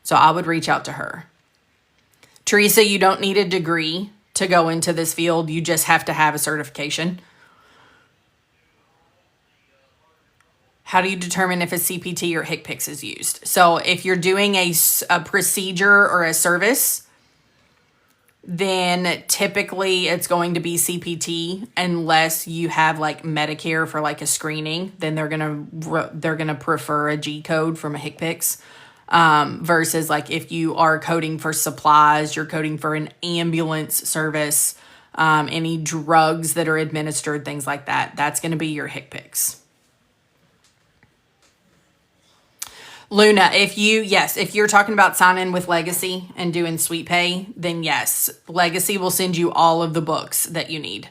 So I would reach out to her. Teresa, you don't need a degree to go into this field. You just have to have a certification. How do you determine if a CPT or HCPCS is used? So if you're doing a procedure or a service, then typically it's going to be CPT, unless you have like Medicare for like a screening. Then they're gonna prefer a G code from a HCPCS. Versus like if you are coding for supplies, you're coding for an ambulance service, any drugs that are administered, things like that. That's going to be your HCPCS. Luna, if you're talking about signing with Legacy and doing Sweet Pay, then yes, Legacy will send you all of the books that you need.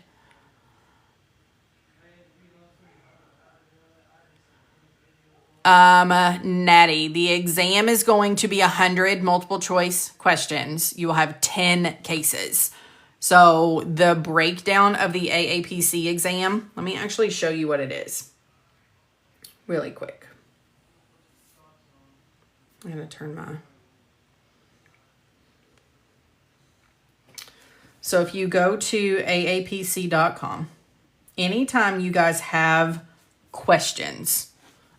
Natty, the exam is going to be 100 multiple choice questions. You will have 10 cases. So the breakdown of the AAPC exam, let me actually show you what it is really quick. I'm going to turn my... So if you go to aapc.com, anytime you guys have questions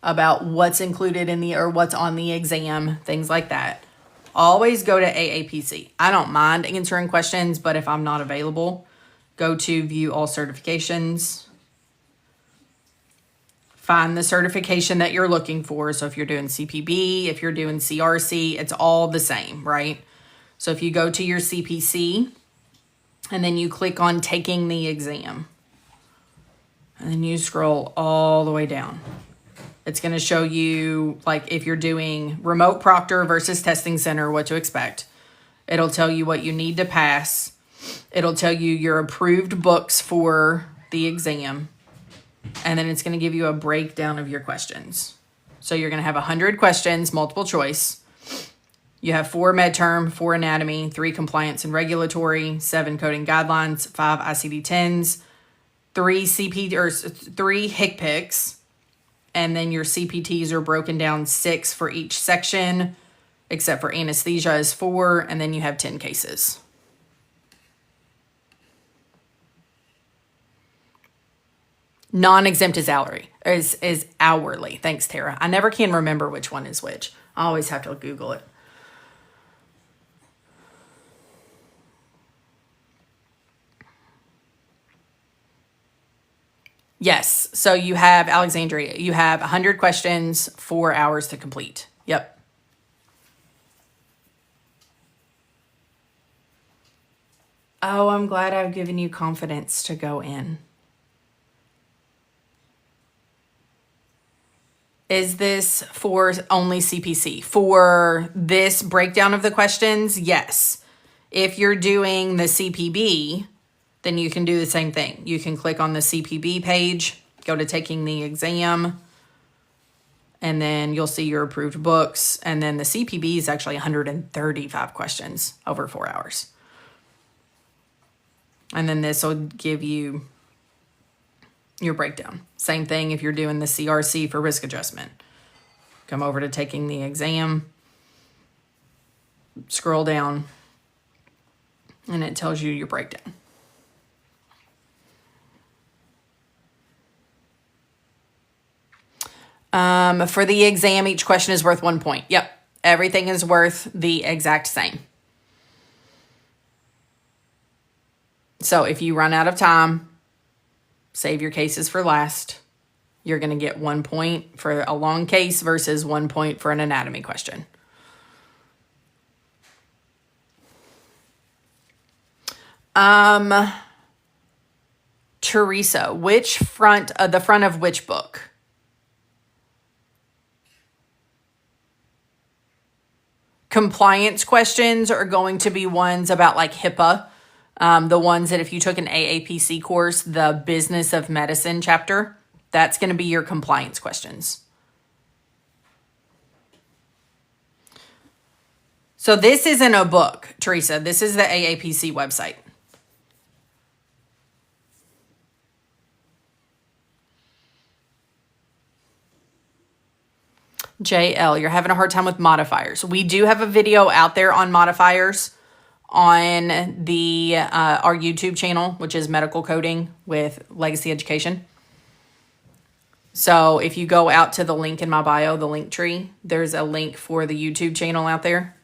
about what's included in or what's on the exam, things like that, always go to AAPC. I don't mind answering questions, but if I'm not available, go to view all certifications. Find the certification that you're looking for. So if you're doing CPB, if you're doing CRC, it's all the same, right? So if you go to your CPC and then you click on taking the exam, and then you scroll all the way down, it's going to show you, like, if you're doing remote proctor versus testing center, what to expect. It'll tell you what you need to pass. It'll tell you your approved books for the exam. And then it's going to give you a breakdown of your questions. So you're going to have 100 questions, multiple choice. You have 4 med-term, 4 anatomy, 3 compliance and regulatory, 7 coding guidelines, 5 ICD-10s, 3 HCPCS, and then your CPTs are broken down 6 for each section, except for anesthesia is 4, and then you have 10 cases. Non-exempt is hourly. Thanks, Tara. I never can remember which one is which. I always have to Google it. Yes. So you have Alexandria. You have 100 questions, 4 hours to complete. Yep. Oh, I'm glad I've given you confidence to go in. Is this for only CPC? For this breakdown of the questions, yes. If you're doing the CPB, then you can do the same thing. You can click on the CPB page, go to taking the exam, and then you'll see your approved books. And then the CPB is actually 135 questions over 4 hours. And then this will give you your breakdown. Same thing if you're doing the CRC for risk adjustment. Come over to taking the exam, scroll down, and it tells you your breakdown. For the exam, each question is worth 1 point. Yep, everything is worth the exact same. So if you run out of time, save your cases for last. You're going to get 1 point for a long case versus 1 point for an anatomy question. Teresa, the front of which book? Compliance questions are going to be ones about like HIPAA. The ones that if you took an AAPC course, the Business of Medicine chapter, that's going to be your compliance questions. So this isn't a book, Teresa. This is the AAPC website. JL, you're having a hard time with modifiers. We do have a video out there on modifiers on the our YouTube channel, which is Medical Coding with Legacy Education. So if you go out to the link in my bio, the link tree, there's a link for the YouTube channel out there.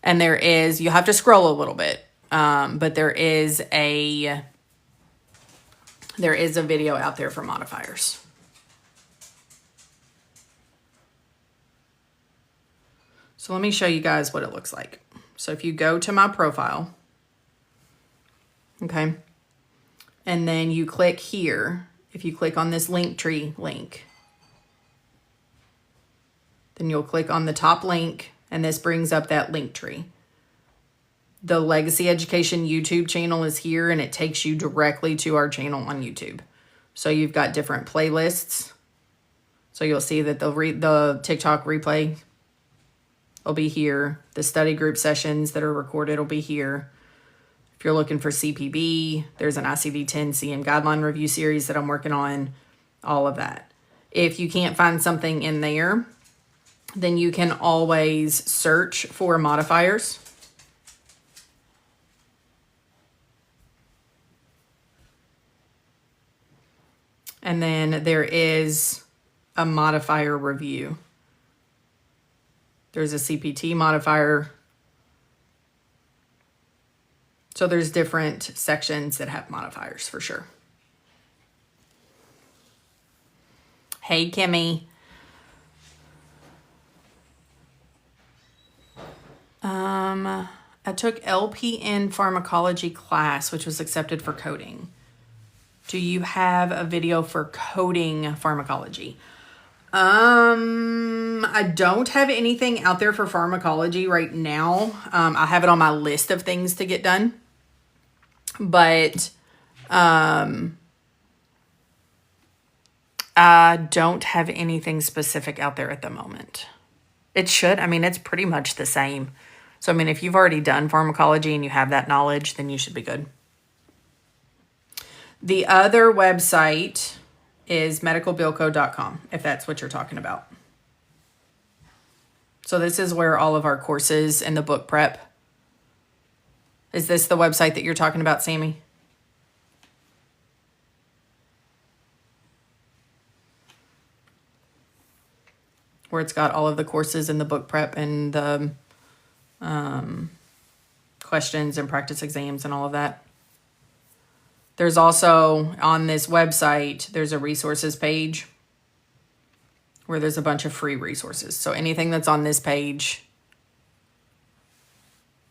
And there is, you have to scroll a little bit, but there is a video out there for modifiers. So let me show you guys what it looks like. So if you go to my profile, okay, and then you click here, if you click on this Linktree link, then you'll click on the top link, and this brings up that Linktree. The Legacy Education YouTube channel is here, and it takes you directly to our channel on YouTube. So you've got different playlists. So you'll see that the TikTok replay will be here. The study group sessions that are recorded will be here. If you're looking for CPB, there's an ICD-10 CM guideline review series that I'm working on, all of that. If you can't find something in there, then you can always search for modifiers. And then there is a modifier review. There's a CPT modifier. So there's different sections that have modifiers for sure. Hey, Kimmy. I took LPN pharmacology class, which was accepted for coding. Do you have a video for coding pharmacology? I don't have anything out there for pharmacology right now. I have it on my list of things to get done. But I don't have anything specific out there at the moment. It should. I mean, it's pretty much the same. So, I mean, if you've already done pharmacology and you have that knowledge, then you should be good. The other website is medicalbillcode.com, if that's what you're talking about. So this is where all of our courses and the book prep. Is this the website that you're talking about, Sammy? Where it's got all of the courses and the book prep and the questions and practice exams and all of that. There's also, on this website, there's a resources page. where there's a bunch of free resources. So anything that's on this page.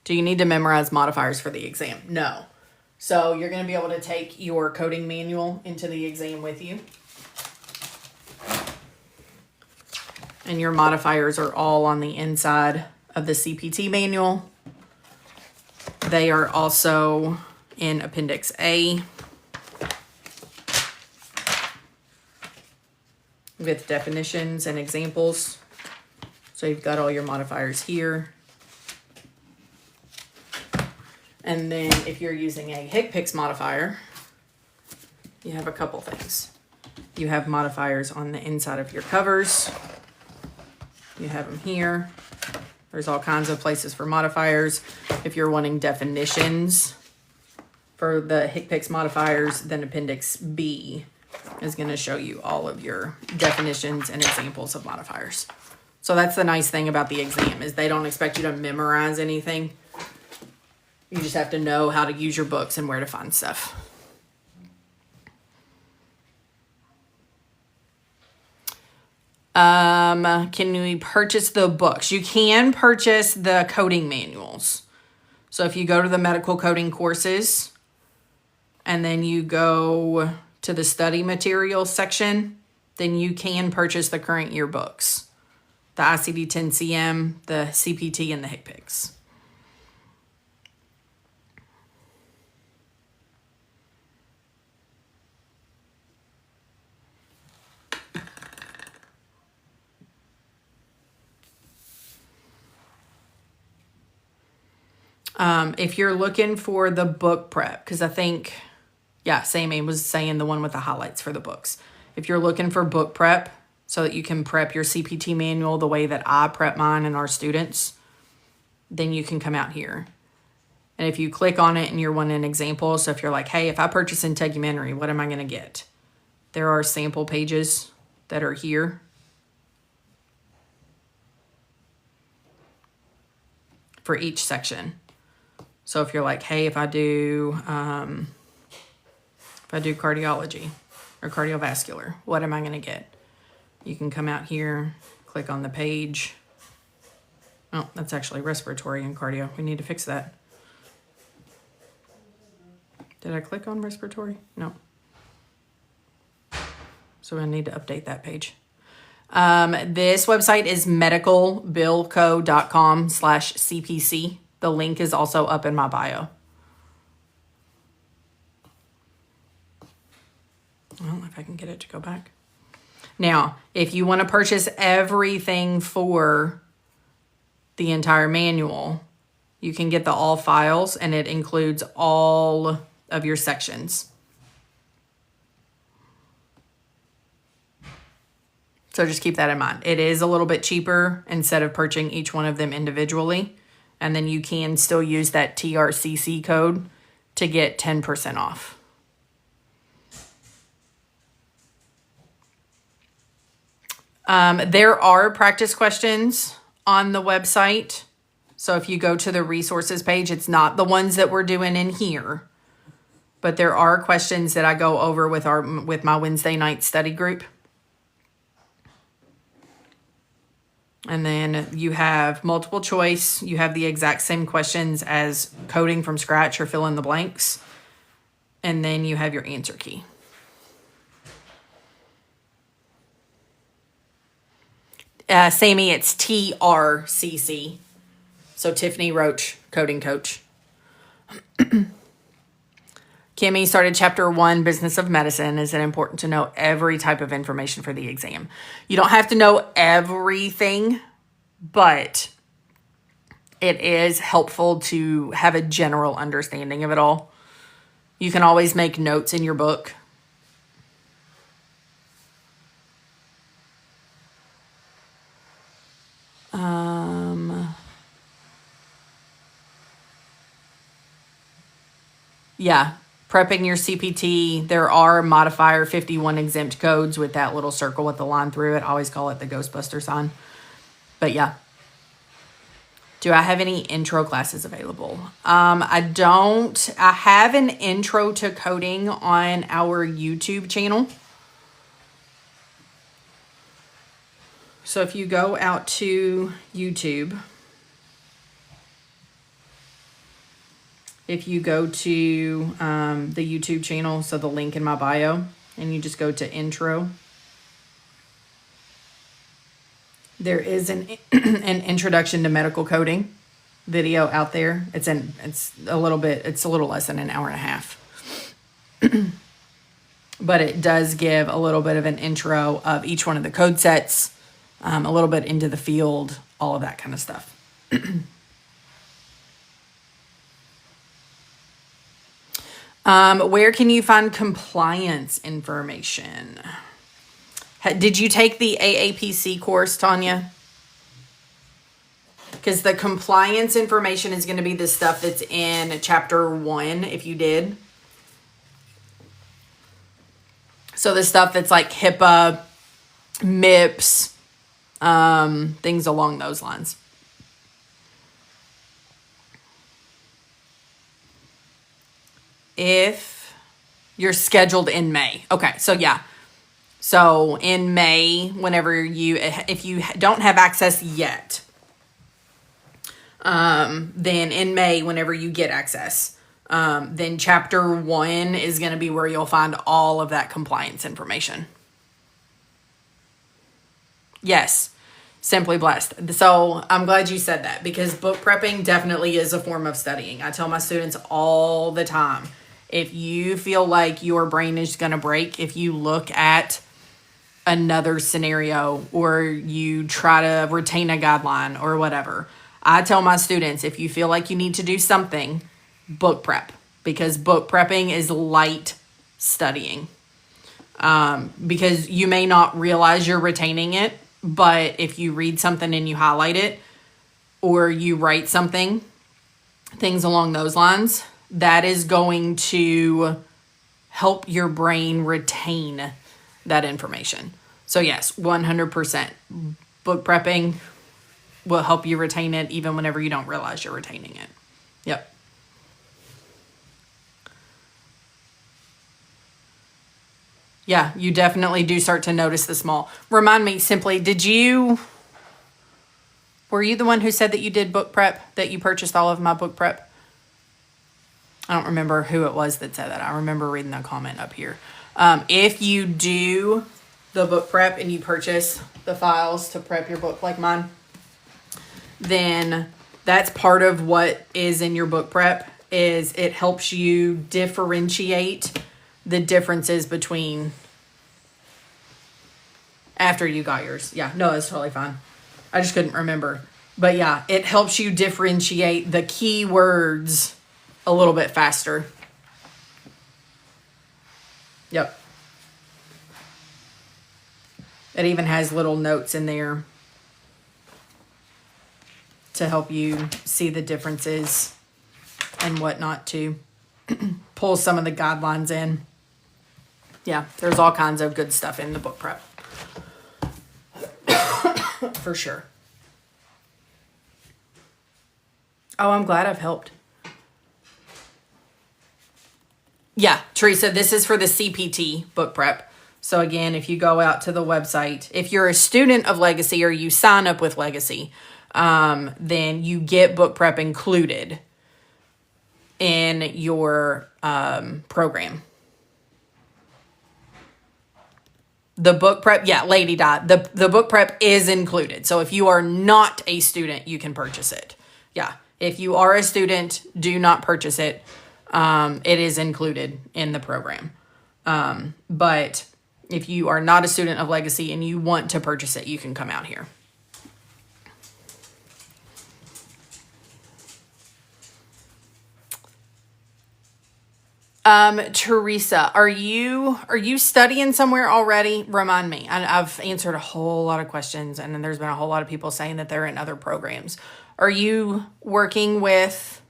Do you need to memorize modifiers for the exam? No. So you're going to be able to take your coding manual into the exam with you. And your modifiers are all on the inside of the CPT manual. They are also in Appendix A with definitions and examples. So you've got all your modifiers here. And then if you're using a HCPCS modifier, you have a couple things. You have modifiers on the inside of your covers. You have them here. There's all kinds of places for modifiers. If you're wanting definitions for the HCPCS modifiers, then Appendix B is going to show you all of your definitions and examples of modifiers. So that's the nice thing about the exam, is they don't expect you to memorize anything. You just have to know how to use your books and where to find stuff. Can we purchase the books? You can purchase the coding manuals. So if you go to the medical coding courses and then you go to the study materials section, then you can purchase the current year books. The ICD-10-CM, the CPT, and the HCPCS. If you're looking for the book prep, because I think, yeah, Sammy was saying the one with the highlights for the books. If you're looking for book prep so that you can prep your CPT manual the way that I prep mine and our students, then you can come out here. And if you click on it and you're wanting an example, so if you're like, hey, if I purchase Integumentary, what am I going to get? There are sample pages that are here. For each section. So if you're like, hey, if I do cardiology or cardiovascular, what am I going to get? You can come out here, click on the page. Oh, that's actually respiratory and cardio. We need to fix that. Did I click on respiratory? No. So I need to update that page. This website is medicalbillco.com/CPC. The link is also up in my bio. I don't know if I can get it to go back. Now, if you want to purchase everything for the entire manual, you can get the all files, and it includes all of your sections. So just keep that in mind. It is a little bit cheaper instead of purchasing each one of them individually. And then you can still use that TRCC code to get 10% off. There are practice questions on the website. So if you go to the resources page, it's not the ones that we're doing in here. But there are questions that I go over with my Wednesday night study group. And then you have multiple choice. You have the exact same questions as coding from scratch or fill in the blanks. And then you have your answer key. Sammy, it's TRCC. So Tiffany Roach, coding coach. Kimmy started chapter 1, Business of Medicine. Is it important to know every type of information for the exam? You don't have to know everything, but it is helpful to have a general understanding of it all. You can always make notes in your book. Yeah. Prepping your CPT, there are modifier 51 exempt codes with that little circle with the line through it. I always call it the Ghostbuster sign. But yeah. Do I have any intro classes available? I don't. I have an intro to coding on our YouTube channel. So if you go out to YouTube, if you go to the YouTube channel, so the link in my bio, and you just go to intro, there is an introduction to medical coding video out there. It's a little less than an hour and a half. But it does give a little bit of an intro of each one of the code sets, a little bit into the field, all of that kind of stuff. Where can you find compliance information? Did you take the AAPC course, Tanya? Because the compliance information is going to be the stuff that's in chapter 1, if you did. So the stuff that's like HIPAA, MIPS, things along those lines. If you're scheduled in May. Okay, so yeah. So in May, if you don't have access yet, then in May, whenever you get access, then chapter 1 is going to be where you'll find all of that compliance information. Yes, Simply Blessed. So I'm glad you said that, because book prepping definitely is a form of studying. I tell my students all the time, if you feel like your brain is going to break, if you look at another scenario or you try to retain a guideline or whatever, I tell my students, if you feel like you need to do something, book prep, because book prepping is light studying. Because you may not realize you're retaining it, but if you read something and you highlight it, or you write something, things along those lines, that is going to help your brain retain that information. So yes, 100%. Book prepping will help you retain it even whenever you don't realize you're retaining it. Yep. Yeah, you definitely do start to notice the small. Remind me, Simply, were you the one who said that you did book prep, that you purchased all of my book prep? I don't remember who it was that said that. I remember reading that comment up here. If you do the book prep and you purchase the files to prep your book like mine, then that's part of what is in your book prep, is it helps you differentiate the differences between after you got yours. Yeah, no, that's totally fine. I just couldn't remember. But yeah, it helps you differentiate the key words a little bit faster. Yep. It even has little notes in there to help you see the differences and whatnot to pull some of the guidelines in. Yeah, there's all kinds of good stuff in the book prep. For sure. Oh, I'm glad I've helped. Yeah, Teresa, this is for the CPT book prep. So again, if you go out to the website, if you're a student of Legacy or you sign up with Legacy, then you get book prep included in your program. The book prep, yeah, Lady Dot, the book prep is included. So if you are not a student, you can purchase it. Yeah, if you are a student, do not purchase it. It is included in the program. But if you are not a student of Legacy and you want to purchase it, you can come out here. Teresa, are you studying somewhere already? Remind me. I've answered a whole lot of questions, and then there's been a whole lot of people saying that they're in other programs. Are you working with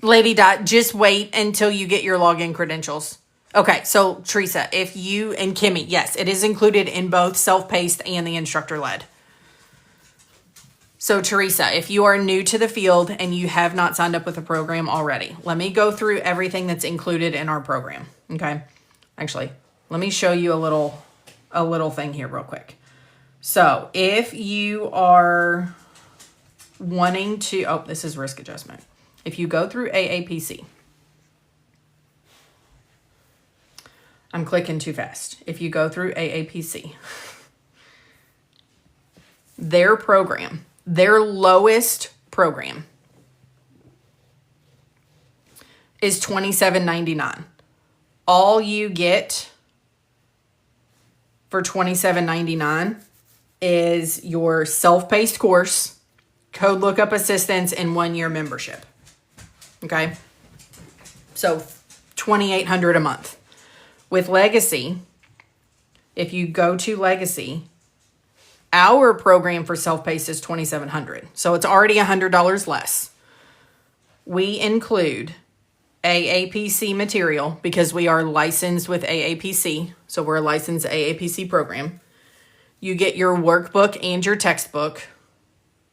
Lady Dot? Just wait until you get your login credentials. Okay, so Teresa, if you and Kimmy, yes, it is included in both self-paced and the instructor-led. So Teresa, if you are new to the field and you have not signed up with the program already, let me go through everything that's included in our program. Okay. Actually, let me show you a little thing here real quick. So if you are wanting to, oh, this is risk adjustment. If you go through AAPC, I'm clicking too fast. If you go through AAPC, their program, their lowest program is $27.99. All you get for $27.99 is your self-paced course, code lookup assistance, and 1-year membership. Okay? So $2,800 a month. With Legacy, if you go to Legacy, our program for self-paced is $2,700. So it's already $100 less. We include AAPC material because we are licensed with AAPC. So we're a licensed AAPC program. You get your workbook and your textbook.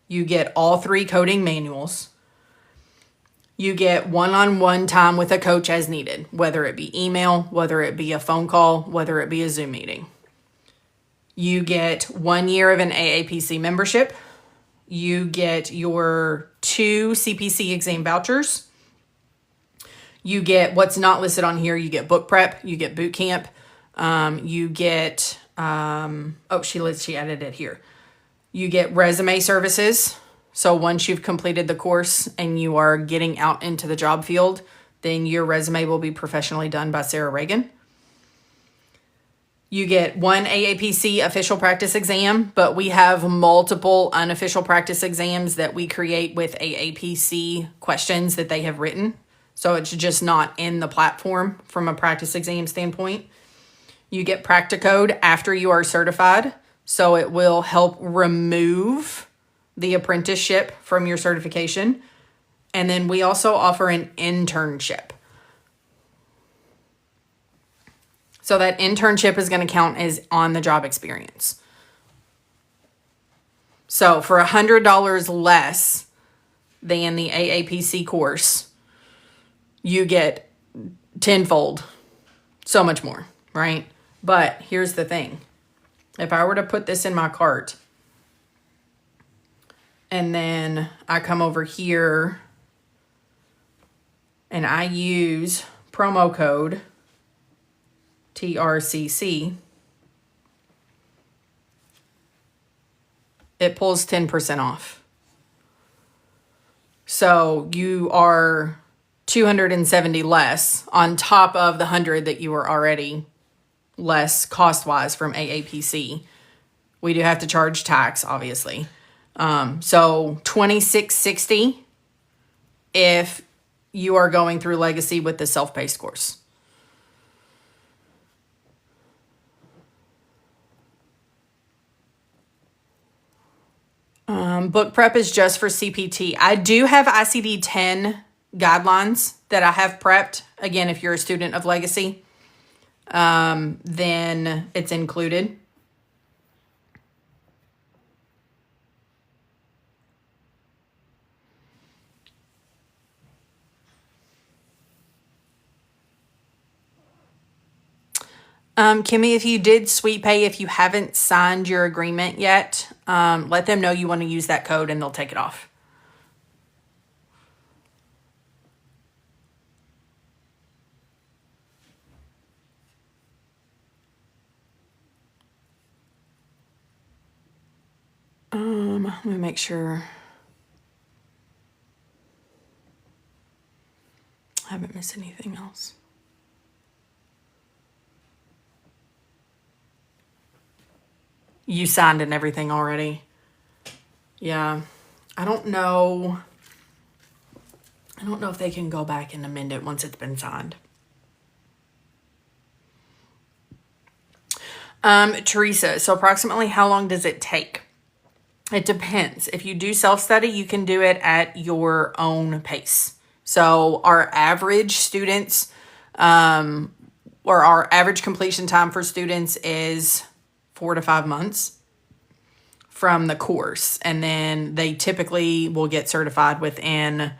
You get all 3 coding manuals. You get one-on-one time with a coach as needed, whether it be email, whether it be a phone call, whether it be a Zoom meeting. You get 1 year of an AAPC membership. You get your 2 CPC exam vouchers. You get what's not listed on here. You get book prep. You get boot camp. You get, she added it here. You get resume services. So once you've completed the course and you are getting out into the job field, then your resume will be professionally done by Sarah Reagan. You get 1 AAPC official practice exam, but we have multiple unofficial practice exams that we create with AAPC questions that they have written. So it's just not in the platform from a practice exam standpoint. You get Practicode after you are certified. So it will help remove the apprenticeship from your certification. And then we also offer an internship. So that internship is going to count as on-the-job experience. So for $100 less than the AAPC course, you get tenfold, so much more, right? But here's the thing. If I were to put this in my cart, and then I come over here and I use promo code TRCC, it pulls 10% off. So you are $270 less on top of the 100 that you were already less cost-wise from AAPC. We do have to charge tax, obviously. So $26.60 if you are going through Legacy with the self-paced course. Book prep is just for CPT. I do have ICD-10 guidelines that I have prepped. Again, if you're a student of Legacy, then it's included. Kimmy, if you did SweetPay, if you haven't signed your agreement yet, let them know you want to use that code and they'll take it off. Let me make sure. I haven't missed anything else. You signed and everything already. Yeah. I don't know if they can go back and amend it once it's been signed. Teresa, so approximately how long does it take? It depends. If you do self-study, you can do it at your own pace. So our average students, or our average completion time for students is 4 to 5 months. from the course. And then they typically will get certified within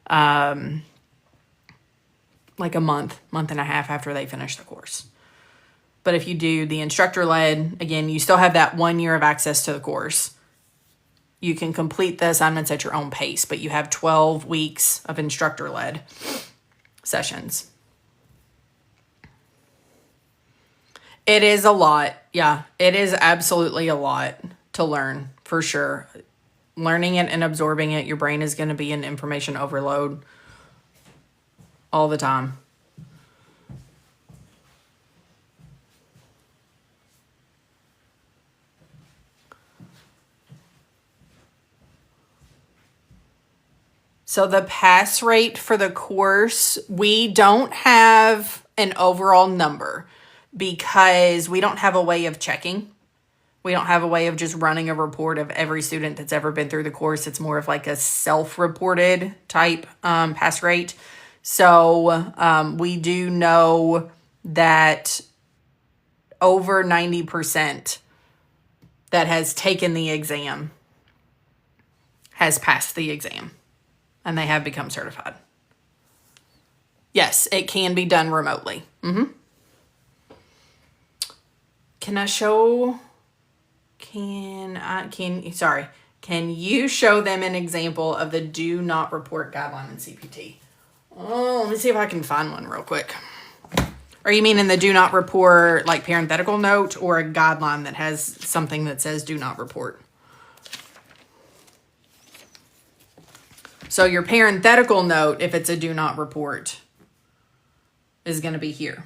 like a month and a half after they finish the course. But if you do the instructor-led, again, you still have that 1 year of access to the course. You can complete the assignments at your own pace, but you have 12 weeks of instructor-led sessions. It is a lot. Yeah, it is absolutely a lot to learn, for sure. Learning it and absorbing it, your brain is going to be in information overload all the time. So the pass rate for the course, we don't have an overall number because we don't have a way of checking. We don't have a way of just running a report of every student that's ever been through the course. It's more of like a self-reported type pass rate. So we do know that over 90% that has taken the exam has passed the exam. And they have become certified. Yes, it can be done remotely. Can you show them an example of the do not report guideline in CPT? Oh, let me see if I can find one real quick. Or you mean in the do not report, like parenthetical note, or a guideline that has something that says do not report? So your parenthetical note, if it's a do not report, is going to be here.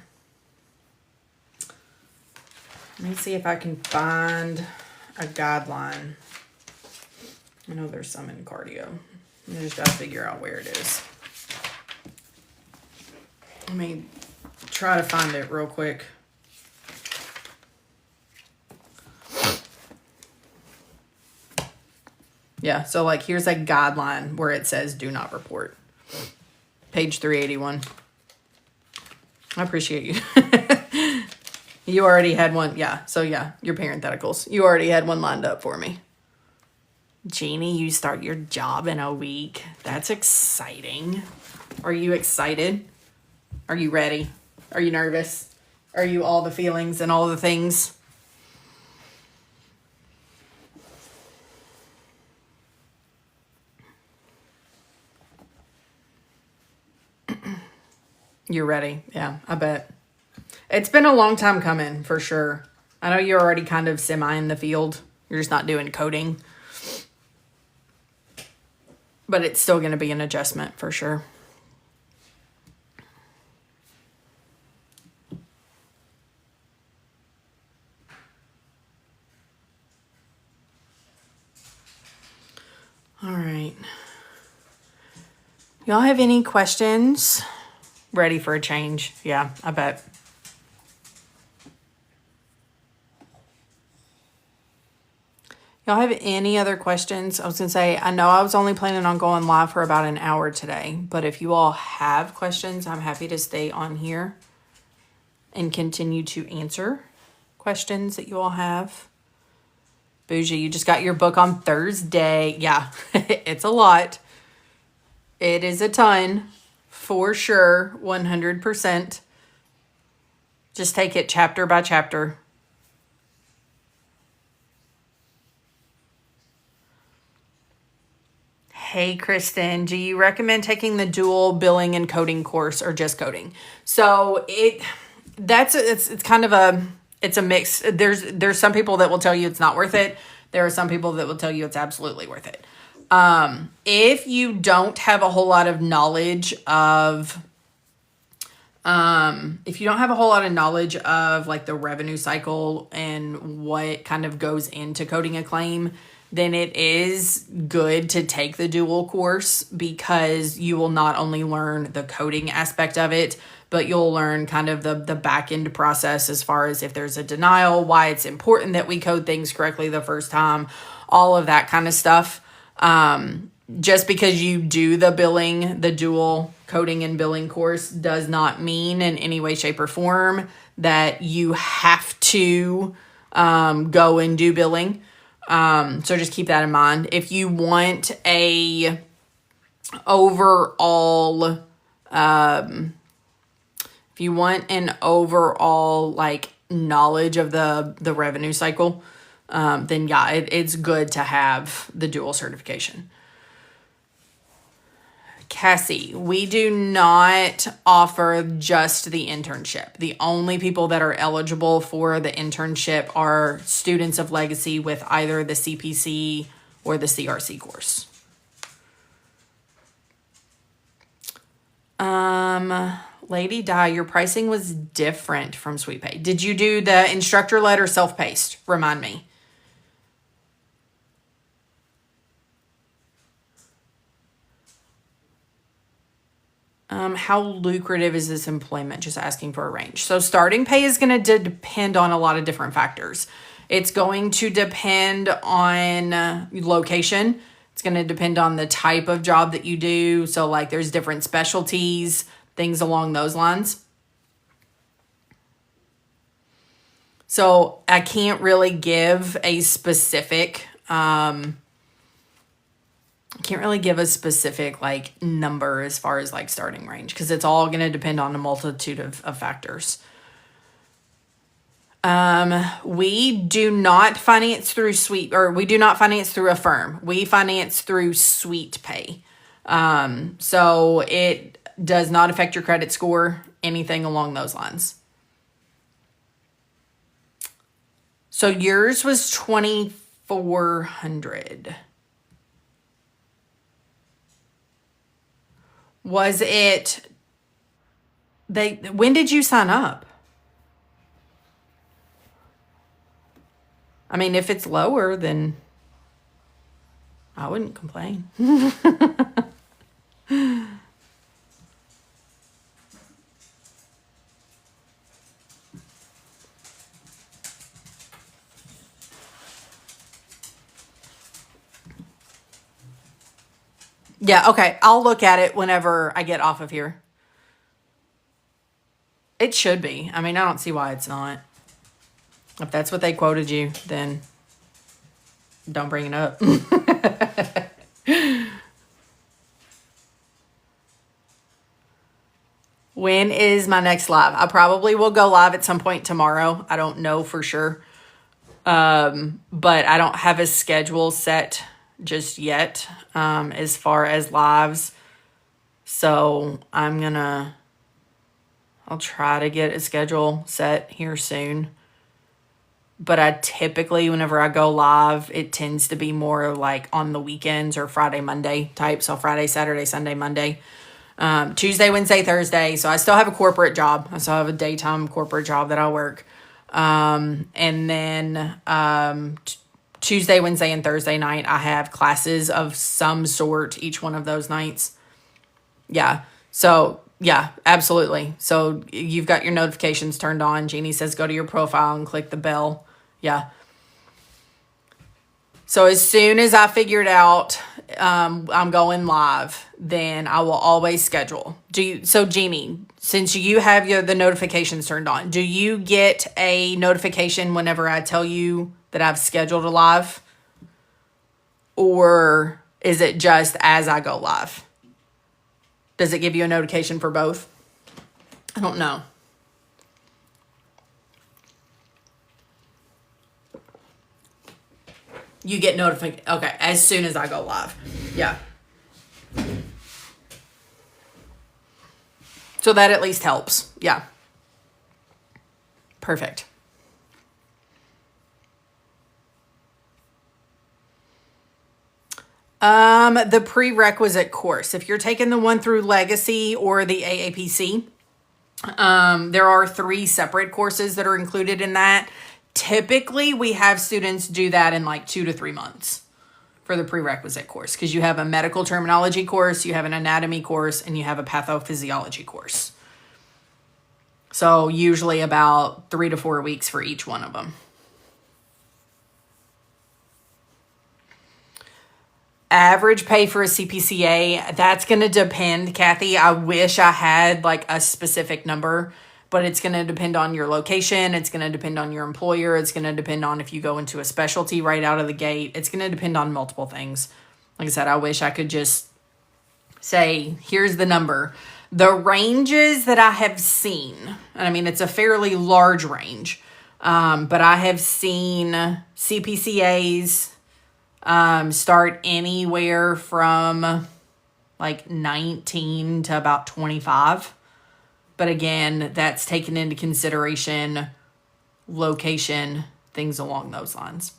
Let me see if I can find a guideline. I know there's some in cardio. I just got to figure out where it is. Let me try to find it real quick. Yeah, so like here's a guideline where it says do not report. Page 381. I appreciate you. You already had one. Yeah, so yeah, your parentheticals. You already had one lined up for me. Jeannie, you start your job in a week. That's exciting. Are you excited? Are you ready? Are you nervous? Are you all the feelings and all the things? You're ready. Yeah, I bet. It's been a long time coming, for sure. I know you're already kind of semi in the field. You're just not doing coding. But it's still going to be an adjustment, for sure. All right. Y'all have any questions? Ready for a change? Yeah, I bet. Y'all have any other questions? I was going to say, I know I was only planning on going live for about an hour today, but if you all have questions, I'm happy to stay on here and continue to answer questions that you all have. Bougie, you just got your book on Thursday. Yeah, it's a lot. It is a ton. For sure, 100%. Just take it chapter by chapter. Hey, Kristen, do you recommend taking the dual billing and coding course or just coding? So it's kind of a mix. There's some people that will tell you it's not worth it. There are some people that will tell you it's absolutely worth it. If you don't have a whole lot of knowledge of, like the revenue cycle and what kind of goes into coding a claim, then it is good to take the dual course because you will not only learn the coding aspect of it, but you'll learn kind of the back end process as far as if there's a denial, why it's important that we code things correctly the first time, all of that kind of stuff. Just because you do the dual coding and billing course does not mean in any way, shape, or form that you have to go and do billing. So just keep that in mind. If you want a overall, like knowledge of the revenue cycle, then yeah, it's good to have the dual certification. Cassie, we do not offer just the internship. The only people that are eligible for the internship are students of Legacy with either the CPC or the CRC course. Lady Di, your pricing was different from SweetPay. Did you do the instructor-led or self-paced? Remind me. How lucrative is this employment? Just asking for a range. So starting pay is going to depend on a lot of different factors. It's going to depend on location. It's going to depend on the type of job that you do. So like there's different specialties, things along those lines. So I can't really give a specific, like number as far as like starting range, because it's all going to depend on a multitude of factors. We do not finance through Affirm. We finance through SweetPay. So it does not affect your credit score, anything along those lines. So yours was $2,400. Was it, when did you sign up? I mean, if it's lower, then I wouldn't complain. Yeah, okay. I'll look at it whenever I get off of here. It should be. I mean, I don't see why it's not. If that's what they quoted you, then don't bring it up. When is my next live? I probably will go live at some point tomorrow. I don't know for sure. But I don't have a schedule set just yet, as far as lives. So I'll try to get a schedule set here soon. But I typically, whenever I go live, it tends to be more like on the weekends or Friday, Monday type. So Friday, Saturday, Sunday, Monday, Tuesday, Wednesday, Thursday. So I still have a corporate job. I still have a daytime corporate job that I work. And then, Tuesday, Wednesday, and Thursday night, I have classes of some sort each one of those nights. Yeah. So, yeah, absolutely. So you've got your notifications turned on. Jeannie says go to your profile and click the bell. Yeah. So as soon as I figure it out, I'm going live, then I will always schedule. So Jeannie, since you have the notifications turned on, do you get a notification whenever I tell you that I've scheduled a live? Or is it just as I go live? Does it give you a notification for both? I don't know. You get notified. Okay, as soon as I go live. Yeah. So that at least helps. Yeah. Perfect. The prerequisite course. If you're taking the one through Legacy or the AAPC, there are 3 separate courses that are included in that. Typically, we have students do that in like 2 to 3 months for the prerequisite course, because you have a medical terminology course, you have an anatomy course, and you have a pathophysiology course. So usually about 3 to 4 weeks for each one of them. Average pay for a CPCA, that's going to depend, Kathy. I wish I had like a specific number, but it's going to depend on your location. It's going to depend on your employer. It's going to depend on if you go into a specialty right out of the gate. It's going to depend on multiple things. Like I said, I wish I could just say, here's the number. The ranges that I have seen, and I mean, it's a fairly large range, but I have seen CPCAs start anywhere from like 19 to about 25. But again, that's taken into consideration location, things along those lines.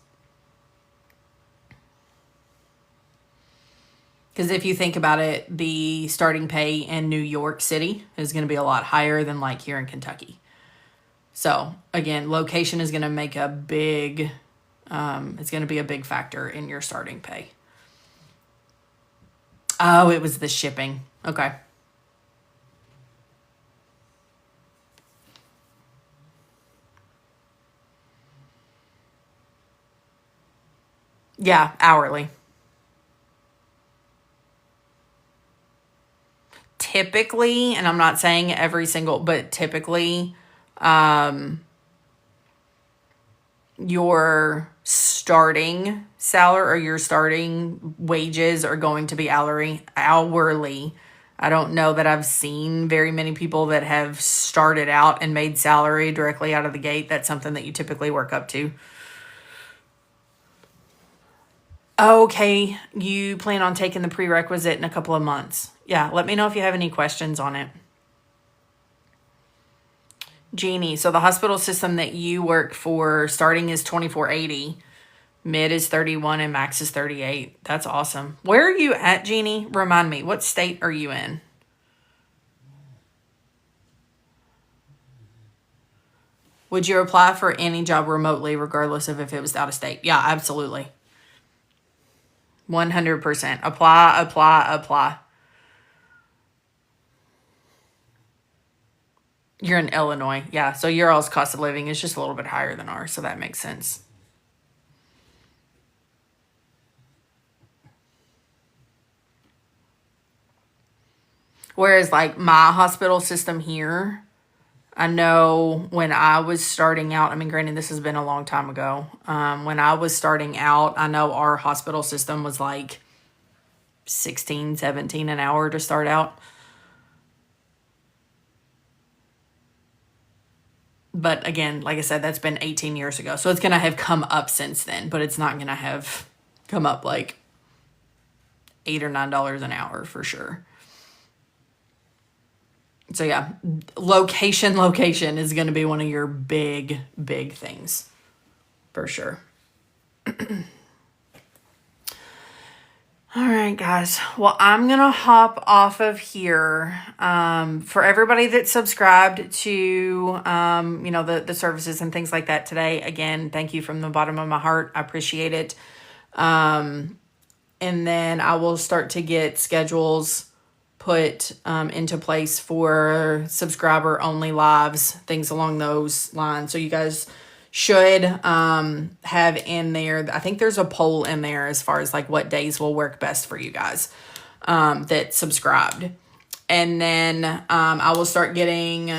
Because if you think about it, the starting pay in New York City is going to be a lot higher than like here in Kentucky. So again, location is going to make a big, it's going to be a big factor in your starting pay. Oh, it was the shipping. Okay. Yeah, hourly. Typically, and I'm not saying every single, but typically, your starting salary or your starting wages are going to be hourly. I don't know that I've seen very many people that have started out and made salary directly out of the gate. That's something that you typically work up to. Okay, you plan on taking the prerequisite in a couple of months. Yeah, let me know if you have any questions on it. Jeannie, so the hospital system that you work for, starting is $24.80, mid is $31, and max is $38. That's awesome. Where are you at, Jeannie? Remind me, what state are you in? Would you apply for any job remotely, regardless of if it was out of state? Yeah, absolutely. 100%. Apply. You're in Illinois. Yeah, so your all's cost of living is just a little bit higher than ours, so that makes sense. Whereas like my hospital system here, I know when I was starting out, I mean, granted, this has been a long time ago. When I was starting out, I know our hospital system was like 16, 17 an hour to start out. But again, like I said, that's been 18 years ago. So it's going to have come up since then, but it's not going to have come up like $8 or $9 an hour for sure. So yeah, location is going to be one of your big things for sure. All right, guys. Well, I'm going to hop off of here. For everybody that subscribed to, the services and things like that today, again, thank you from the bottom of my heart. I appreciate it. And then I will start to get schedules put into place for subscriber only lives, things along those lines. So you guys should have in there, I think there's a poll in there as far as like what days will work best for you guys that subscribed. And then I will start getting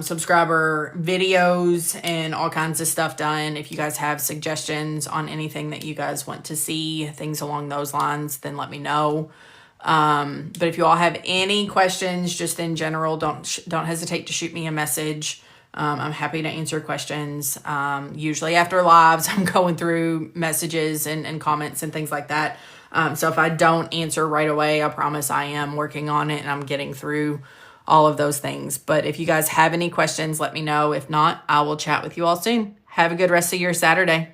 subscriber videos and all kinds of stuff done. If you guys have suggestions on anything that you guys want to see, things along those lines, then let me know. But if you all have any questions, just in general, don't hesitate to shoot me a message. I'm happy to answer questions. Usually after lives, I'm going through messages and comments and things like that. So if I don't answer right away, I promise I am working on it and I'm getting through all of those things. But if you guys have any questions, let me know. If not, I will chat with you all soon. Have a good rest of your Saturday.